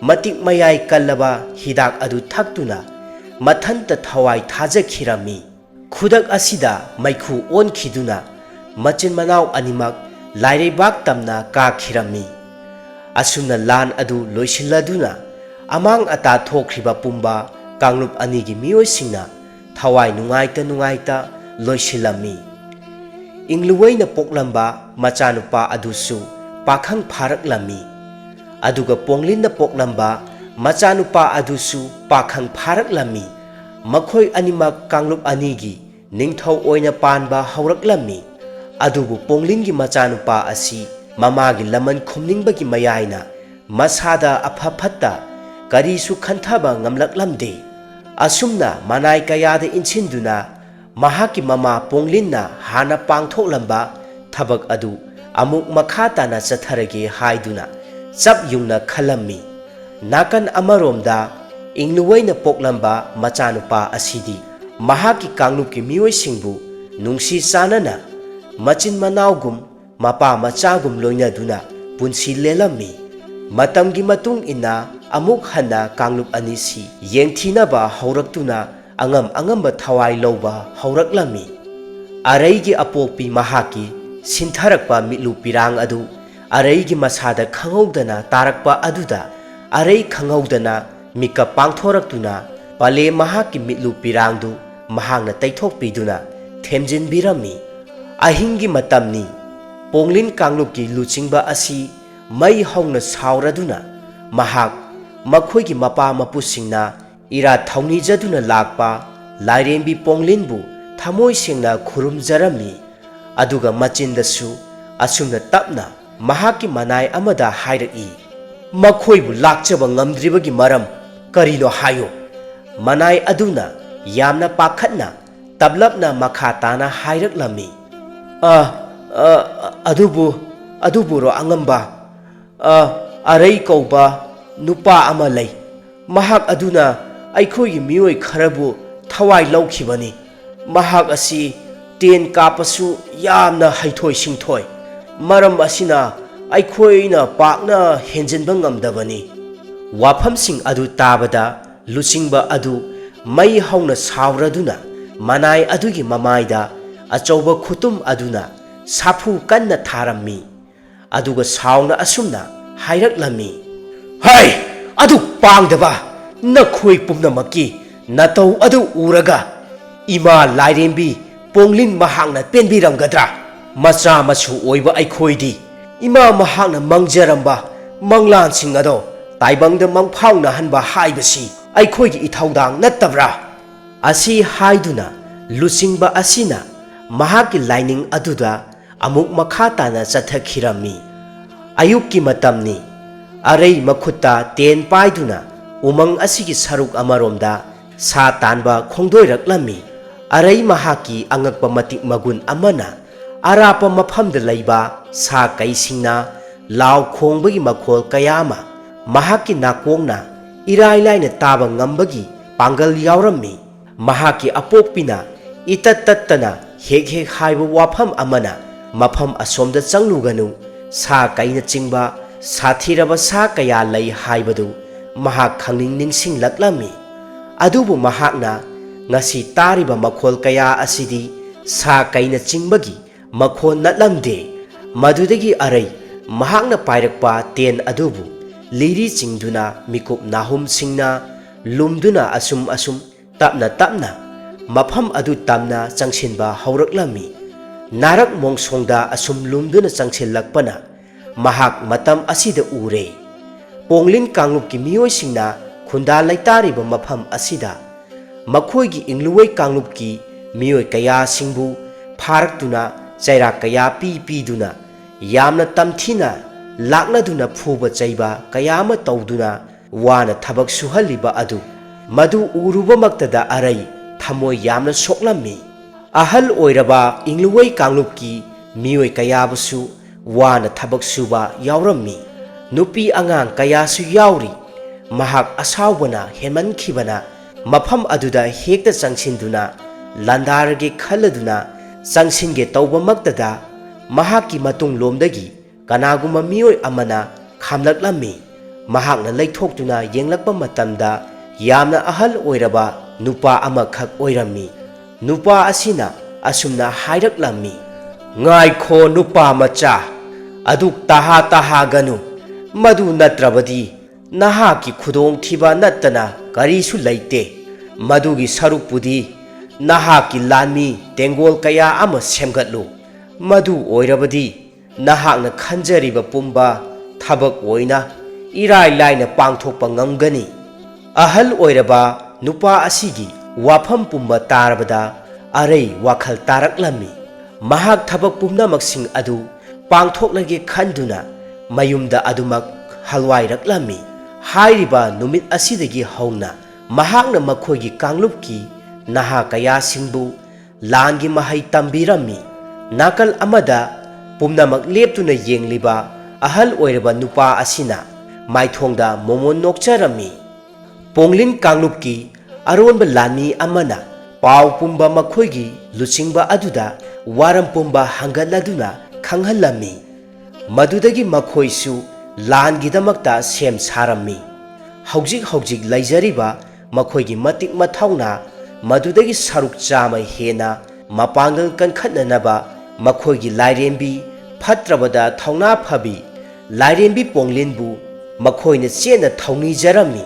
ꯃꯇꯤꯛ ꯃꯌꯥꯏ ꯀꯜꯂꯕ ꯍꯤꯗꯥꯛ ꯑꯗꯨ ꯊꯛꯇꯨꯅ ꯃꯊꯟꯇ ꯊꯋꯥꯏ ꯊꯥꯖꯈꯤꯔꯝꯃꯤ ꯈꯨꯗꯛ ꯑꯁꯤꯗ ꯃꯩꯈꯨ ꯑꯣꯟꯈꯤꯗꯨꯅ ꯃꯆꯤꯟ ꯃꯅꯥꯎ ꯑꯅꯤꯃꯛ ꯂꯥꯏꯔꯩꯕꯥꯛ ꯇꯝꯅ ꯀꯥꯈꯤꯔꯝꯃꯤ ꯑꯁꯨꯝꯅ ꯂꯥꯟ ꯑꯗꯨ ꯂꯣꯏꯁꯤꯜꯂꯗꯨꯅ ꯑꯃꯥꯡ ꯑꯇꯥ ꯊꯣꯛꯈ꯭ꯔꯤꯕ ꯄꯨꯝꯕ ꯀꯥꯡꯂꯨꯞ ꯑꯅꯤꯒꯤ ꯃꯤꯑꯣꯏꯁꯤꯡꯅ ꯊꯋꯥꯏ ꯅꯨꯡꯉꯥꯏꯇ ꯂꯣꯏꯁꯤꯜꯂꯝꯃꯤ꯫ ꯏꯪꯂꯨꯋꯩꯅ ꯄꯣꯛꯂꯝꯕ ꯃꯆꯥꯅꯨꯄꯥ ꯑꯗꯨꯁꯨ ꯄꯥꯈꯪ ꯐꯥꯔꯛꯂꯝꯃꯤ꯫ ꯑꯗꯨꯒ ꯄꯣꯡꯂꯤꯟꯅ ꯄꯣꯛꯂꯝꯕ ꯃꯆꯥꯅꯨꯄꯥ ꯑꯗꯨꯁꯨ ꯄꯥꯈꯪ ꯐꯥꯔꯛꯂꯝꯃꯤ꯫ ꯃꯈꯣꯏ ꯑꯅꯤꯃꯛ ꯀꯥꯡꯂꯨꯞ ꯑꯅꯤꯒꯤ ꯅꯤꯡꯊꯧ ꯑꯣꯏꯅ ꯄꯥꯟꯕ ꯍꯧꯔꯛꯂꯝꯃꯤ꯫ ꯑꯗꯨꯕꯨ ꯄꯣꯡꯂꯤꯟꯒꯤ ꯃꯆꯥꯅꯨꯄꯥ ꯑꯁꯤ ꯃꯃꯥꯒꯤ ꯂꯃꯟ ꯈꯨꯝꯅꯤꯡꯕꯒꯤ ꯃꯌꯥꯏꯅ ꯃꯁꯥꯗ ꯑꯐ ꯐꯠꯇ ꯀꯔꯤꯁꯨ ꯈꯟꯊꯕ ꯉꯝꯂꯛꯂꯝꯗꯦ꯫ ꯑꯁꯨꯝꯅ ꯃꯅꯥꯏ ꯀꯌꯥꯗ ꯏꯟꯁꯤꯟꯗꯨꯅ ꯃꯍꯥꯛꯀꯤ ꯃꯃꯥ ꯄꯣꯡꯂꯤꯟꯅ ꯍꯥꯟꯅ ꯄꯥꯡꯊꯣꯛꯂꯝꯕ ꯊꯕꯛ ꯑꯗꯨ ꯑꯃꯨꯛ ꯃꯈꯥ ꯇꯥꯅ ꯆꯠꯊꯔꯒꯦ ꯍꯥꯏꯗꯨꯅ ꯆꯞ ꯌꯨꯡꯅ ꯈꯜꯂꯝꯃꯤ꯫ ꯅꯥꯀꯟ ꯑꯃꯔꯣꯝꯗ ꯏꯪꯂꯨꯋꯩꯅ ꯄꯣꯛꯂꯝꯕ ꯃꯆꯥꯅꯨꯄꯥ ꯑꯁꯤꯗꯤ ꯃꯍꯥꯛꯀꯤ ꯀꯥꯡꯂꯨꯞꯀꯤ ꯃꯤꯑꯣꯏꯁꯤꯡꯕꯨ ꯅꯨꯡꯁꯤ ꯆꯥꯟꯅꯅ ꯃꯆꯤꯟ ꯃꯅꯥꯎꯒꯨꯝ ꯃꯄꯥ ꯃꯆꯥꯒꯨꯝ ꯂꯣꯏꯅꯗꯨꯅ ꯄꯨꯟꯁꯤ ꯂꯦꯜꯂꯝꯃꯤ꯫ ꯃꯇꯝꯒꯤ ꯃꯇꯨꯡ ꯏꯟꯅ ꯑꯃꯨꯛ ꯍꯟꯅ ꯀꯥꯡꯂꯨꯞ ꯑꯅꯤꯁꯤ ꯌꯦꯡꯊꯤꯅꯕ ꯍꯧꯔꯛꯇꯨꯅ ꯑꯉꯝ ꯑꯉꯝꯕ ꯊꯋꯥꯏ ꯂꯧꯕ ꯍꯧꯔꯛꯂꯝꯃꯤ꯫ ꯑꯔꯩꯒꯤ ꯑꯄꯣꯛꯄꯤ ꯃꯍꯥꯛꯀꯤ ꯁꯤꯟꯊꯔꯛꯄ ꯃꯤꯠꯂꯨ ꯄꯤꯔꯥꯡ ꯑꯗꯨ ꯑꯔꯩꯒꯤ ꯃꯁꯥꯗ ꯈꯪꯍꯧꯗꯅ ꯇꯥꯔꯛꯄ ꯑꯗꯨꯗ ꯑꯔꯩ ꯈꯪꯍꯧꯗꯅ ꯃꯤꯀꯞ ꯄꯥꯡꯊꯣꯔꯛꯇꯨꯅ ꯄꯂꯦ ꯃꯍꯥꯛꯀꯤ ꯃꯤꯠꯂꯨ ꯄꯤꯔꯥꯡꯗꯨ ꯃꯍꯥꯛꯅ ꯇꯩꯊꯣꯛꯄꯤꯗꯨꯅ ꯊꯦꯝꯖꯤꯟꯕꯤꯔꯝꯃꯤ꯫ ꯑꯍꯤꯡꯒꯤ ꯃꯇꯝꯅꯤ꯫ ꯄꯣꯡꯂꯤꯟ ꯀꯥꯡꯂꯨꯞꯀꯤ ꯂꯨꯆꯤꯡꯕ ꯑꯁꯤ ꯃꯩ ꯍꯧꯅ ꯁꯥꯎꯔꯗꯨꯅ ꯃꯍꯥꯛ ꯃꯈꯣꯏꯒꯤ ꯃꯄꯥ ꯃꯄꯨꯁꯤꯡꯅ ꯏꯔꯥꯠ ꯊꯧꯅꯤꯖꯗꯨꯅ ꯂꯥꯛꯄ ꯂꯥꯏꯔꯦꯝꯕꯤ ꯄꯣꯡꯂꯤꯟꯕꯨ ꯊꯃꯣꯏ ꯁꯦꯡꯅ ꯈꯨꯔꯨꯝꯖꯔꯝꯃꯤ꯫ ꯑꯗꯨꯒ ꯃꯆꯤꯟꯗꯁꯨ ꯑꯁꯨꯝꯅ ꯇꯞꯅ ꯃꯍꯥꯛꯀꯤ ꯃꯅꯥꯏ ꯑꯃꯗ ꯍꯥꯏꯔꯛꯏ, "ꯃꯈꯣꯏꯕꯨ ꯂꯥꯛꯆꯕ ꯉꯝꯗ꯭ꯔꯤꯕꯒꯤ ꯃꯔꯝ ꯀꯔꯤꯅꯣ ꯍꯥꯏꯌꯨ"꯫ ꯃꯅꯥꯏ ꯑꯗꯨꯅ ꯌꯥꯝꯅ ꯄꯥꯈꯠꯅ ꯇꯞꯂꯞꯅ ꯃꯈꯥ ꯇꯥꯅ ꯍꯥꯏꯔꯛꯂꯝꯃꯤ, "ꯑꯗꯨꯕꯨꯔꯣ ꯑꯉꯝꯕ, ꯑꯔꯩ ꯀꯧꯕ ꯅꯨꯄꯥ ꯑꯃ ꯂꯩ꯫ ꯃꯍꯥꯛ ꯑꯗꯨꯅ ꯑꯩꯈꯣꯏꯒꯤ ꯃꯤꯑꯣꯏ ꯈꯔꯕꯨ ꯊꯋꯥꯏ ꯂꯧꯈꯤꯕꯅꯤ꯫ ꯃꯍꯥꯛ ꯑꯁꯤ ꯇꯦꯟ ꯀꯥꯞꯄꯁꯨ ꯌꯥꯝꯅ ꯍꯩꯊꯣꯏ ꯁꯤꯡꯊꯣꯏ꯫ ꯃꯔꯝ ꯑꯁꯤꯅ ꯑꯩꯈꯣꯏꯅ ꯄꯥꯛꯅ ꯍꯦꯟꯖꯤꯟꯕ ꯉꯝꯗꯕꯅꯤ"꯫ ꯋꯥꯐꯝꯁꯤꯡ ꯑꯗꯨ ꯇꯥꯕꯗ ꯂꯨꯆꯤꯡꯕ ꯑꯗꯨ ꯃꯩ ꯍꯧꯅ ꯁꯥꯎꯔꯗꯨꯅ ꯃꯅꯥꯏ ꯑꯗꯨꯒꯤ ꯃꯃꯥꯏꯗ ꯑꯆꯧꯕ ꯈꯨꯇꯨꯝ ꯑꯗꯨꯅ ꯁꯥꯐꯨ ꯀꯟꯅ ꯊꯥꯔꯝꯃꯤ꯫ ꯑꯗꯨꯒ ꯁꯥꯎꯅ ꯑꯁꯨꯝꯅ ꯍꯥꯏꯔꯛꯂꯝꯃꯤ, "ꯍꯩ, ꯑꯗꯨ ꯄꯥꯡꯗꯕ ꯅꯈꯣꯏ ꯄꯨꯝꯅꯃꯛꯀꯤ ꯅꯇꯧ ꯑꯗꯨ ꯎꯔꯒ ꯏꯃꯥ ꯂꯥꯏꯔꯦꯝꯕꯤ ꯄꯣꯡꯂꯤꯟ ꯃꯍꯥꯛꯅ ꯄꯦꯟꯕꯤꯔꯝꯒꯗ꯭ꯔꯥ? ꯃꯆꯥ ꯃꯁꯨ ꯑꯣꯏꯕ ꯑꯩꯈꯣꯏꯗꯤ ꯏꯃꯥ ꯃꯍꯥꯛꯅ ꯃꯪꯖꯔꯝꯕ ꯃꯪꯂꯥꯟꯁꯤꯡ ꯑꯗꯣ ꯇꯥꯏꯕꯪꯗ ꯃꯪꯐꯥꯎꯅꯍꯟꯕ ꯍꯥꯏꯕꯁꯤ ꯑꯩꯈꯣꯏꯒꯤ ꯏꯊꯧꯗꯥꯡ ꯅꯠꯇꯕ꯭ꯔꯥ"꯫ ꯑꯁꯤ ꯍꯥꯏꯗꯨꯅ ꯂꯨꯆꯤꯡꯕ ꯑꯁꯤꯅ ꯃꯍꯥꯛꯀꯤ ꯂꯥꯏꯅꯤꯡ ꯑꯗꯨꯗ ꯑꯃꯨꯛ ꯃꯈꯥ ꯇꯥꯅ ꯆꯠꯊꯈꯤꯔꯝꯃꯤ꯫ ꯑꯌꯨꯛꯀꯤ ꯃꯇꯝꯅꯤ꯫ ꯑꯔꯩ ꯃꯈꯨꯠꯇ ꯇꯦꯟ ꯄꯥꯏꯗꯨꯅ ꯎꯃꯪ ꯑꯁꯤꯒꯤ ꯁꯔꯨꯛ ꯑꯃꯔꯣꯝꯗ ꯁꯥ ꯇꯥꯟꯕ ꯈꯣꯡꯗꯣꯏꯔꯛꯂꯝꯃꯤ꯫ ꯑꯔꯩ ꯃꯍꯥꯛꯀꯤ ꯑꯉꯛꯄ ꯃꯇꯤꯛ ꯃꯒꯨꯟ ꯑꯃꯅ ꯑꯔꯥꯞꯄ ꯃꯐꯝꯗ ꯂꯩꯕ ꯁꯥ ꯀꯩꯁꯤꯡꯅ ꯂꯥꯎ ꯈꯣꯡꯕꯒꯤ ꯃꯈꯣꯜ ꯀꯌꯥ ꯑꯃ ꯃꯍꯥꯛꯀꯤ ꯅꯥꯀꯣꯡꯅ ꯏꯔꯥꯏ ꯂꯥꯏꯅ ꯇꯥꯕ ꯉꯝꯕꯒꯤ ꯄꯥꯡꯒꯜ ꯌꯥꯎꯔꯝꯃꯤ꯫ ꯃꯍꯥꯛꯀꯤ ꯑꯄꯣꯛꯄꯤꯅ ꯏꯇꯠ ꯇꯠꯇꯅ ꯍꯦꯛ ꯍꯦꯛ ꯍꯥꯏꯕ ꯋꯥꯐꯝ ꯑꯃꯅ "ꯃꯐꯝ ꯑꯁꯣꯝꯗ ꯆꯪꯂꯨꯒꯅꯨ, ꯁꯥ ꯀꯩꯅꯆꯤꯡꯕ ꯁꯥꯊꯤꯔꯕ ꯁꯥ ꯀꯌꯥ ꯂꯩ" ꯍꯥꯏꯕꯗꯨ ꯃꯍꯥꯛ ꯈꯪꯅꯤꯡ ꯅꯤꯡꯁꯤꯡꯂꯛꯂꯝꯃꯤ꯫ ꯑꯗꯨꯕꯨ ꯃꯍꯥꯛꯅ ꯉꯁꯤ ꯇꯥꯔꯤꯕ ꯃꯈꯣꯜ ꯀꯌꯥ ꯑꯁꯤꯗꯤ ꯁꯥ ꯀꯩꯅꯆꯤꯡꯕꯒꯤ ꯃꯈꯣꯜ ꯅꯠꯂꯝꯗꯦ꯫ ꯃꯗꯨꯗꯒꯤ ꯑꯔꯩ ꯃꯍꯥꯛꯅ ꯄꯥꯏꯔꯛꯄ ꯇꯦꯟ ꯑꯗꯨꯕꯨ ꯂꯤꯔꯤ ꯆꯤꯡꯗꯨꯅ ꯃꯤꯀꯨꯞ ꯅꯥꯍꯨꯝꯁꯤꯡꯅ ꯂꯨꯝꯗꯨꯅ ꯑꯁꯨꯝ ꯇꯞꯅ ꯇꯞꯅ ꯃꯐꯝ ꯑꯗꯨ ꯇꯝꯅ ꯆꯪꯁꯤꯟꯕ ꯍꯧꯔꯛꯂꯝꯃꯤ꯫ ꯅꯥꯔꯛ ꯃꯣꯡꯁꯣꯡꯗ ꯑꯁꯨꯝ ꯂꯨꯝꯗꯨꯅ ꯆꯪꯁꯤꯜꯂꯛꯄꯅ ꯃꯍꯥꯛ ꯃꯇꯝ ꯑꯁꯤꯗ ꯎꯔꯦ, ꯄꯣꯡꯂꯤꯟ ꯀꯥꯡꯂꯨꯞꯀꯤ ꯃꯤꯑꯣꯏꯁꯤꯡꯅ ꯈꯨꯟꯗꯥ ꯂꯩꯇꯥꯔꯤꯕ ꯃꯐꯝ ꯑꯁꯤꯗ ꯃꯈꯣꯏꯒꯤ ꯏꯪꯂꯨꯋꯩ ꯀꯥꯡꯂꯨꯞꯀꯤ ꯃꯤꯑꯣꯏ ꯀꯌꯥꯁꯤꯡꯕꯨ ꯐꯥꯔꯛꯇꯨꯅ ꯆꯩꯔꯥꯛ ꯀꯌꯥ ꯄꯤꯗꯨꯅ ꯌꯥꯝꯅ ꯇꯝꯊꯤꯅ ꯂꯥꯛꯅꯗꯨꯅ ꯐꯨꯕ ꯆꯩꯕ ꯀꯌꯥ ꯑꯃ ꯇꯧꯗꯨꯅ ꯋꯥꯅ ꯊꯕꯛ ꯁꯨꯍꯜꯂꯤꯕ ꯑꯗꯨ ꯃꯗꯨ ꯎꯔꯨꯕꯃꯛꯇꯗ ꯑꯔꯩ ꯊꯃꯣꯏ ꯌꯥꯝꯅ ꯁꯣꯛꯂꯝꯃꯤ꯫ ꯑꯍꯜ ꯑꯣꯏꯔꯕ ꯏꯪꯂꯨꯋꯩ ꯀꯥꯡꯂꯨꯞꯀꯤ ꯃꯤꯑꯣꯏ ꯀꯌꯥꯕꯨꯁꯨ ꯋꯥꯅ ꯊꯕꯛ ꯁꯨꯕ ꯌꯥꯎꯔꯝꯃꯤ꯫ ꯅꯨꯄꯤ ꯑꯉꯥꯡ ꯀꯌꯥꯁꯨ ꯌꯥꯎꯔꯤ꯫ ꯃꯍꯥꯛ ꯑꯁꯥꯎꯕꯅ ꯍꯦꯟꯃꯟꯈꯤꯕꯅ ꯃꯐꯝ ꯑꯗꯨꯗ ꯍꯦꯛꯇ ꯆꯪꯁꯤꯟꯗꯨꯅ ꯂꯥꯟꯗꯥꯔꯒꯦ ꯈꯜꯂꯗꯨꯅ ꯆꯪꯁꯤꯟꯒꯦ ꯇꯧꯕꯃꯛꯇꯗ ꯃꯍꯥꯛꯀꯤ ꯃꯇꯨꯡꯂꯣꯝꯗꯒꯤ ꯀꯅꯥꯒꯨꯝꯕ ꯃꯤꯑꯣꯏ ꯑꯃꯅ ꯈꯥꯝꯂꯛꯂꯝꯃꯤ꯫ ꯃꯍꯥꯛꯅ ꯂꯩꯊꯣꯛꯇꯨꯅ ꯌꯦꯡꯂꯛꯄ ꯃꯇꯝꯗ ꯌꯥꯝꯅ ꯑꯍꯜ ꯑꯣꯏꯔꯕ ꯅꯨꯄꯥ ꯑꯃꯈꯛ ꯑꯣꯏꯔꯝꯃꯤ꯫ ꯅꯨꯄꯥ ꯑꯁꯤꯅ ꯑꯁꯨꯝꯅ ꯍꯥꯏꯔꯛꯂꯝꯃꯤ, "ꯉꯥꯏꯈꯣ ꯅꯨꯄꯥ ꯃꯆꯥ, ꯑꯗꯨꯛ ꯇꯍꯥꯒꯅꯨ꯫ ꯃꯗꯨ ꯅꯠꯇ꯭ꯔꯕꯗꯤ ꯅꯍꯥꯛꯀꯤ ꯈꯨꯗꯣꯡꯊꯤꯕ ꯅꯠꯇꯅ ꯀꯔꯤꯁꯨ ꯂꯩꯇꯦ꯫ ꯃꯗꯨꯒꯤ ꯁꯔꯨꯛꯄꯨꯗꯤ nahaki lanmi tengol kaya ama semgatlu madu oirabadi nahakna khanjariba pumba thabak oina irai laina pangthokpa ngamgani ahal oiraba nupa asigi wafam pumba tarabada arei wakhal taraklami mahak thabak pumnamaksing adu pangthoklage khanduna mayumda adumak halwairaklami hairiba numit asidagi hauna mahakna makhoigi kanglupki naha kaya singbu langi mahai tambirami nakal amada pumnamak leptuna yengliba ahal oiraba nupa asina maithongda momon nokcharami ponglin kanglupki aronba lani amana pau pumba makhoigi luchingba aduda waram pumba hangaladuna khanghalami madudagi makhoisu langidamakta sem sarami hojik laijariba makhoigi matik mathauna madudagi saruk chama hena mapangal kankhatnanaba makhoigi lairembi phatrabada thauna phabi lairembi ponglinbu makhoina chena thauni jarami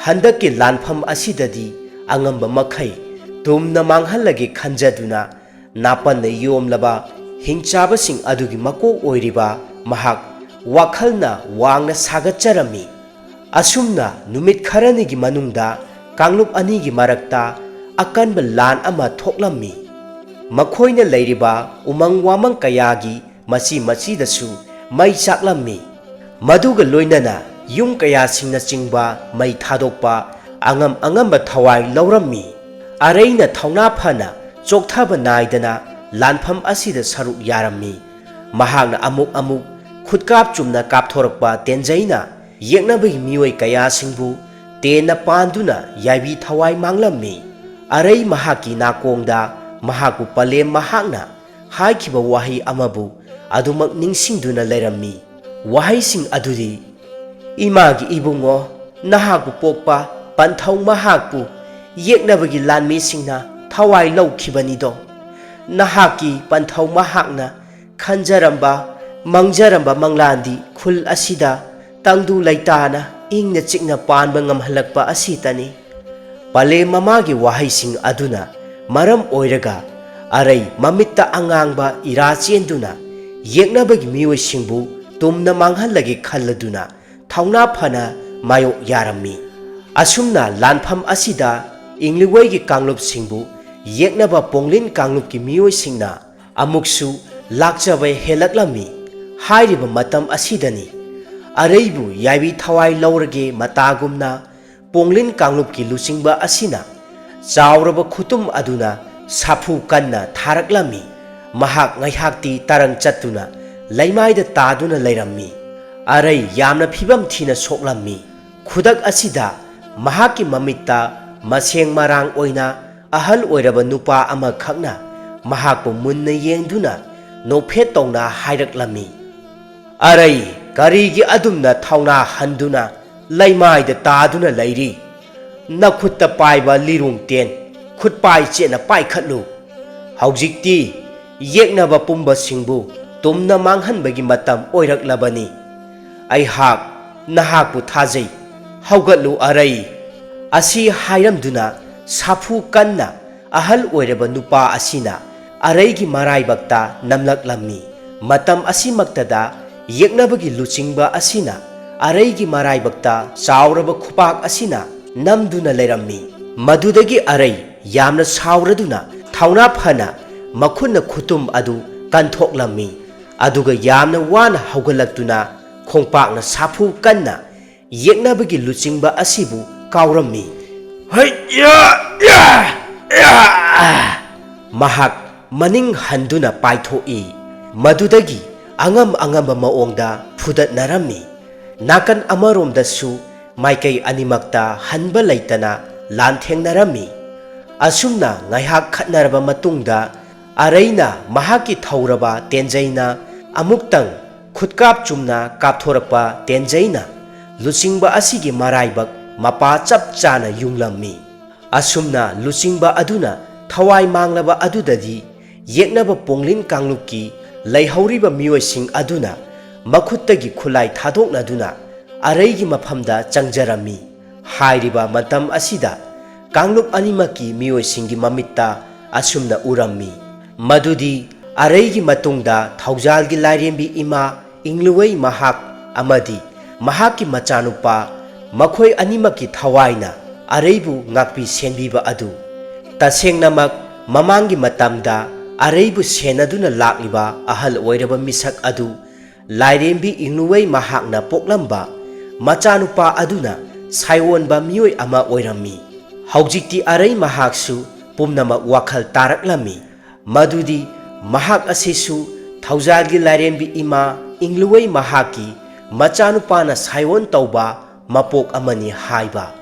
handaki lanpham asidadi angamba makhai tumna manghalage khanjaduna napanna yomlaba hingchaba sing adugi mako oiriba mahak wakhalna wangna sagatjarami asumna numit kharanigi manungda kanglup anigi marakta akanba lan ama thoklammi makhoina leiriba umang wamang kayagi machi dasu mai chaklammi maduga loinana yung kaya singna chingba mai thadokpa angamba thawai laurammi areina thauna phana chokthaba naidana lanpham asida saruk yarammi mahakna amuk khutkap chumna kapthorakpa tenjaina yeknabagi mioi kaya singbu tena panduna yaibi thawai manglammi arei mahaki nakongda mahaku palem mahakna haikhiba wahi amabu adumak ningsingduna leirammi wahi sing adudi imagi ibungo nahaku pokpa panthau mahakpu yeknabagi lanmi singna thawai laukhibanido nahaki panthau mahakna khanjaramba mangjaramba manglandi khul asida tangdu laitana ingna chikna panba ngamhalakpa asitani pale mamagi wahaising aduna maram oiraga arei mamitta angangba ira chenduna yeknabagi miyoisingbu tumna manghalagi khalladuna thauna phana mayo yarammi asumna lanpham asida ingliwaigi kanglup singbu yeknaba ponglin kanglup ki miyoisingna amuksu lakchabai helaklammi hairiba matam asidani areibu yaibi thawai laurage matagumna ponglin kanglup ki luchingba asina chauraba khutum aduna sapu kanna tharaklami mahak ngaihakti tarang chattuna laimaida taduna leirammi arei yamna phibam thina soklammi khudak asida mahaki mamitta maseng marang oina ahal oiraba nupa ama khakna mahakpu munna yengduna nophet tongna hairaklammi arei karigi adumna thauna handuna laimaida taduna leiri nakhutta paiba lirung ten khutpai chena paikhatlu haujikti yeknaba pumba singbu tumna manghanbagi matam oiraklabani aihak nahakpu thajai haugatlu arei asi hairamduna sapu kanna ahal oiraba nupa asina areigi maraibakta namlaklammi matam asimaktada yeknabagi luchingba asina areigi maraibakta chauraba khupak asina namduna leirammi madudagi arei yamna sauraduna thauna phana makhunna khutum adu kanthoklammi aduga yamna wana haugalakduna khongpakna sapu kanna yeknabagi luchingba asibu kaurammi mahak maning handuna paithoi madudagi angamba maongda phudatnarammi nakan amaromdasu maikai animakta hanba leitana lanthengnarami asumna ngaihak khatnaraba matungda areina mahaki thauraba tenjaina amuktang khutkap chumna kapthorakpa tenjaina luchingba asigi maraibak mapa chap chana yunglammi asumna luchingba aduna thawai manglaba adudadi yeknaba ponglin kanglupki leihauriba miyoising aduna makhuttagi khulai thadoknaduna areigi maphamda changjarami hairiba matam asida kanglup animaki miyoisingi mamitta asumna urammi madudi areigi matungda thaujalgi lairembi ima ingluwei mahak amadi mahaki machanupa makhoi animaki thawaina areibu ngakpi senbiba adu tasengnamak mamangi matamda areibu senaduna lakliba ahal oiraba misak adu lairembi ingluwei mahakna poklamba machanupa aduna saiwonba mioi ama oirammi haujikti arei mahaksu pumnamak wakhal taraklami madudi mahak asisu thaujalgi lairembi ima ingluwei mahaki machanupana saiwon tauba mapok amani haiba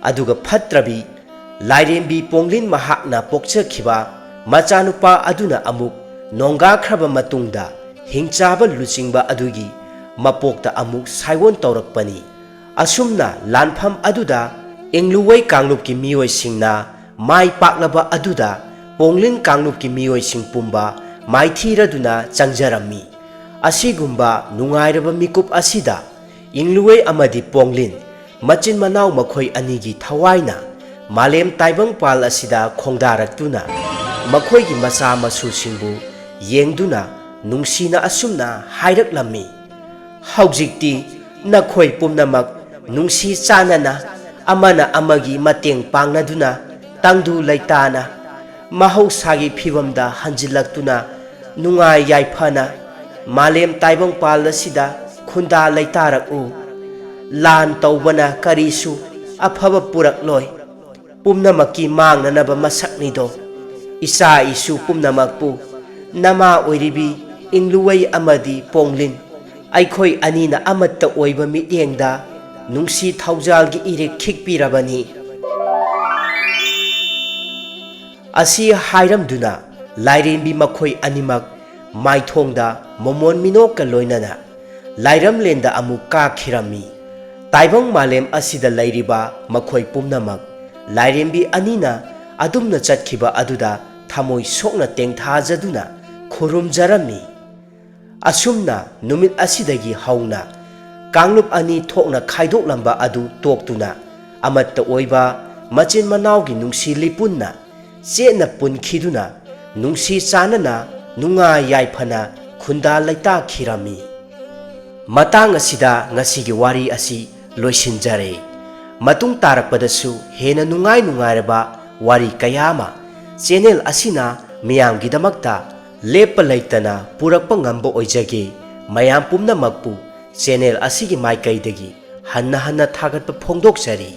aduga phatrabi lairembi ponglin mahakna pokchakhiba machanupa aduna amuk nonga khraba matungda hingchaba luchingba adugi mapokta amuk saiwon taurakpani asumna lanpham aduda ingluwei kanglupki mioi singna mai paklaba aduda ponglin kanglupki mioi sing pumba maithiraduna changjarammi asigumba nungairaba mikup asida ingluwei amadi ponglin machin manaw makhoi anigi thawaina malem taibang pal asida khongdaraktuna makhoigi macha masu singbu yengduna nungsina asumna hairaklammi haujikti nakhoi pumnamak nungsi chanana amana amagi mateng pangnaduna tangdu laitana mahausagi phibamda hanjilaktuna nungai yaifana malem taibang pal asida khunda laitarak u lan taubana karisu afaba purakloi pumnamaki mangnanaba masaknido isa isu pumnamakpu nama oiribi ingluwei amadi ponglin aikhoi anina amatta oiba mityengda nungsi thaujalgi ire khikpirabani asi hairamduna lairembi makhoi animak maithongda momon minokka loinana lairam lenda amu kakhirami taibang malem asida lairiba makhoi pumnamak lairembi anina adumna chatkhiba aduda thamoi sokna tengthajaduna khurumjarami asumna numit asidagi hauna kanglup ani thokna khaidoklamba adu toktuna amatta oiba machin manawgi nungsi lipunna chena punkhiduna nungsi chanana nunga yaifana khunda laita khirami matang asida ngasigi wari asi loisinjare matung tarakpadasu hena nungai nungairaba wari kayama channel asina miyamgidamakta lepa laitana purakpa ngamba oijage mayam pumnamakpu channel asigi maikaidagi hanna hanna thagatpa phongdokjari